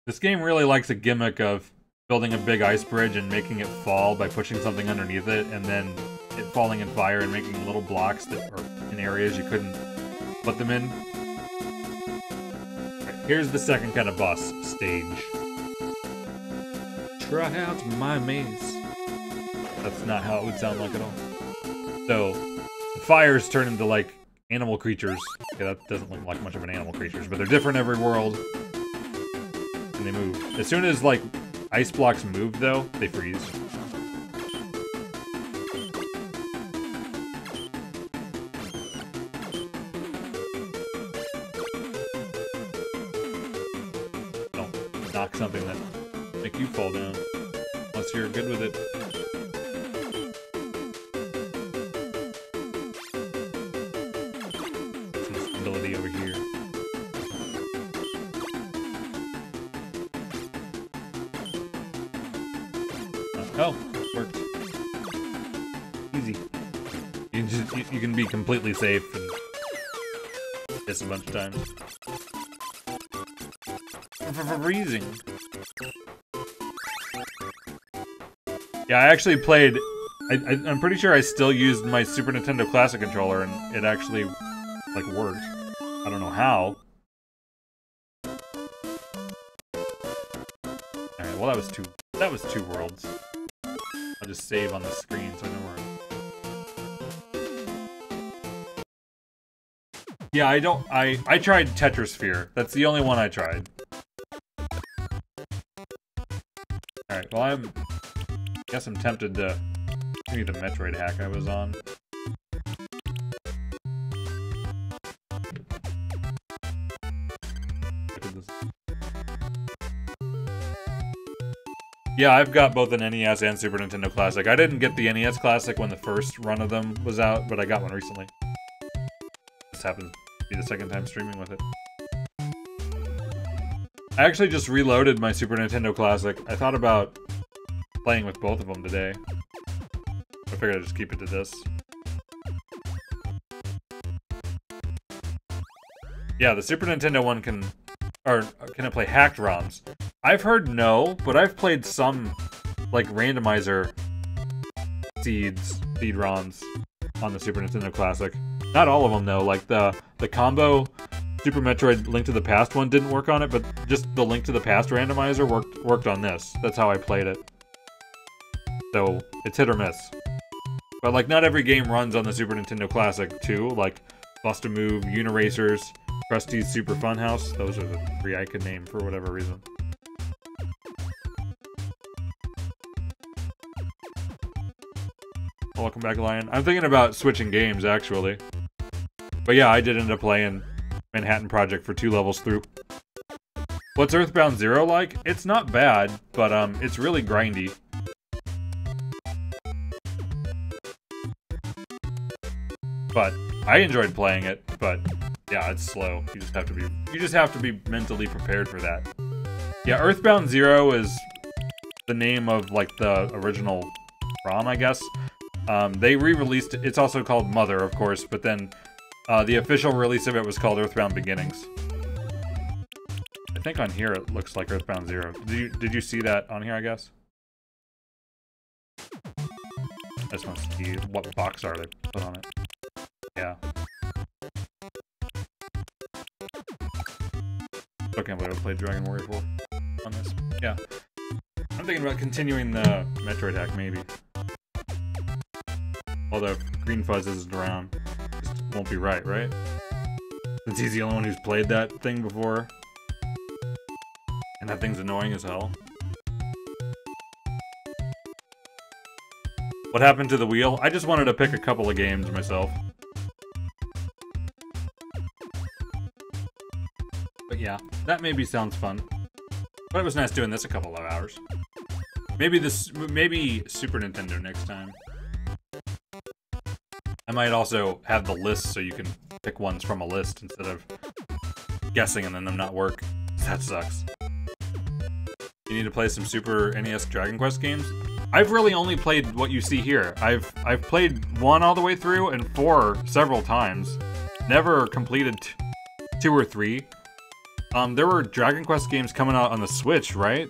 This game really likes a gimmick of building a big ice bridge and making it fall by pushing something underneath it, and then it falling in fire and making little blocks that are in areas you couldn't put them in. Right, here's the second kind of boss stage. Try out my maze. That's not how it would sound like at all. So, the fires turn into, like, animal creatures. Okay, that doesn't look like much of an animal creatures, but they're different every world. And they move. As soon as, like, ice blocks move, though, they freeze. Don't knock something that make you fall down. Unless you're good with it. Some stability over here. Oh, worked. Easy. You can be completely safe and miss a bunch of times. Freezing. Yeah, I actually played. I'm pretty sure I still used my Super Nintendo Classic controller, and it actually like worked. I don't know how. Alright, well that was two worlds. I'll just save on the screen so I know where I'm Yeah, I tried Tetrasphere. That's the only one I tried. Alright, well I guess I'm tempted to do the Metroid hack I was on. Look at this. Yeah, I've got both an NES and Super Nintendo Classic. I didn't get the NES Classic when the first run of them was out, but I got one recently. This happens to be the second time streaming with it. I actually just reloaded my Super Nintendo Classic. I thought about playing with both of them today. I figured I'd just keep it to this. Yeah, the Super Nintendo one can it play hacked ROMs? I've heard no, but I've played some, like, randomizer seed ROMs on the Super Nintendo Classic. Not all of them, though. Like, the combo Super Metroid Link to the Past one didn't work on it, but just the Link to the Past randomizer worked on this. That's how I played it. So, it's hit or miss. But, like, not every game runs on the Super Nintendo Classic, too. Like, Bust-A-Move, Uniracers, Krusty's Super Funhouse. Those are the three I could name for whatever reason. Welcome back, Lion. I'm thinking about switching games, actually. But yeah, I did end up playing Manhattan Project for 2 levels through. What's Earthbound Zero like? It's not bad, but it's really grindy. But I enjoyed playing it, but yeah, it's slow. You just have to be mentally prepared for that. Yeah, Earthbound Zero is the name of like the original ROM, I guess. They re-released it. It's also called Mother, of course, but then the official release of it was called Earthbound Beginnings. I think on here it looks like Earthbound Zero. Did you see that on here, I guess? I just want to see what box art they put on it. Yeah. I can't believe I played Dragon Warrior 4 on this. Yeah. I'm thinking about continuing the Metroid hack, maybe. Although if Green Fuzz isn't around, it just won't be right? Since he's the only one who's played that thing before. And that thing's annoying as hell. What happened to the wheel? I just wanted to pick a couple of games myself. But yeah, that maybe sounds fun. But it was nice doing this a couple of hours. Maybe Super Nintendo next time. I might also have the list so you can pick ones from a list instead of guessing and then them not work. That sucks. You need to play some Super NES Dragon Quest games? I've really only played what you see here. I've played 1 all the way through and 4 several times. Never completed 2 or 3. There were Dragon Quest games coming out on the Switch, right?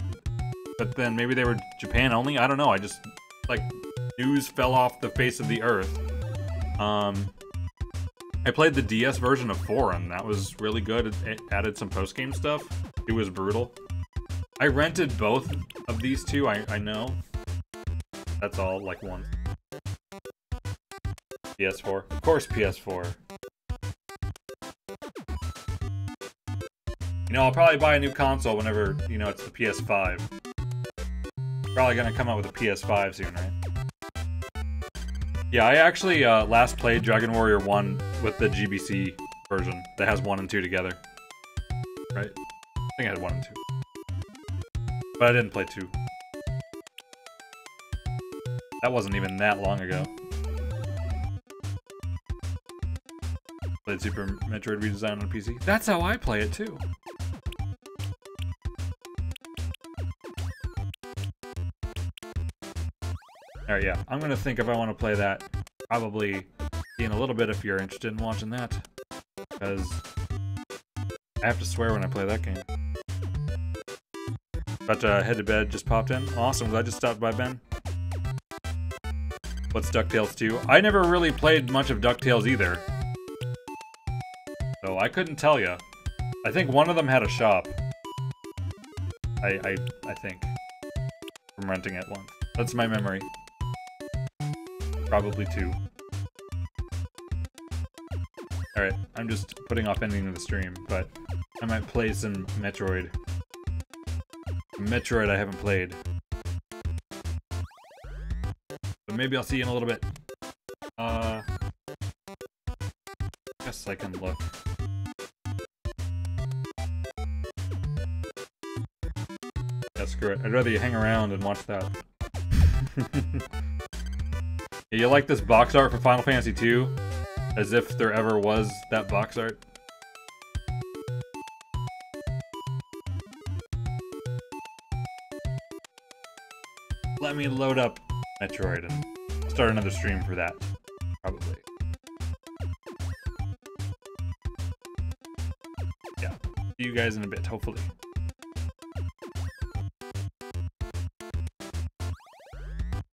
But then maybe they were Japan only? I don't know. I just, like, news fell off the face of the earth. I played the DS version of 4, and that was really good. It added some post-game stuff. It was brutal. I rented both of these two, I know. That's all, like, one. PS4. Of course, PS4. You know, I'll probably buy a new console whenever, you know, it's the PS5. Probably gonna come out with a PS5 soon, right? Yeah, I actually last played Dragon Warrior 1 with the GBC version that has 1 and 2 together. Right? I think I had 1 and 2. But I didn't play 2. That wasn't even that long ago. Played Super Metroid Redesign on PC. That's how I play it too. Alright, yeah. I'm gonna think if I want to play that. Probably in a little bit if you're interested in watching that. Because I have to swear when I play that game. But Head to Bed just popped in. Awesome, glad you stopped by, Ben. What's DuckTales 2? I never really played much of DuckTales either. So I couldn't tell you. I think one of them had a shop. I think. From renting it once. That's my memory. Probably 2. Alright, I'm just putting off ending the stream, but I might play some Metroid. Metroid I haven't played. But maybe I'll see you in a little bit. Guess I can look. Yeah, screw it. I'd rather you hang around and watch that. Yeah, you like this box art for Final Fantasy II? As if there ever was that box art? Let me load up Metroid and start another stream for that. Probably. Yeah. See you guys in a bit, hopefully.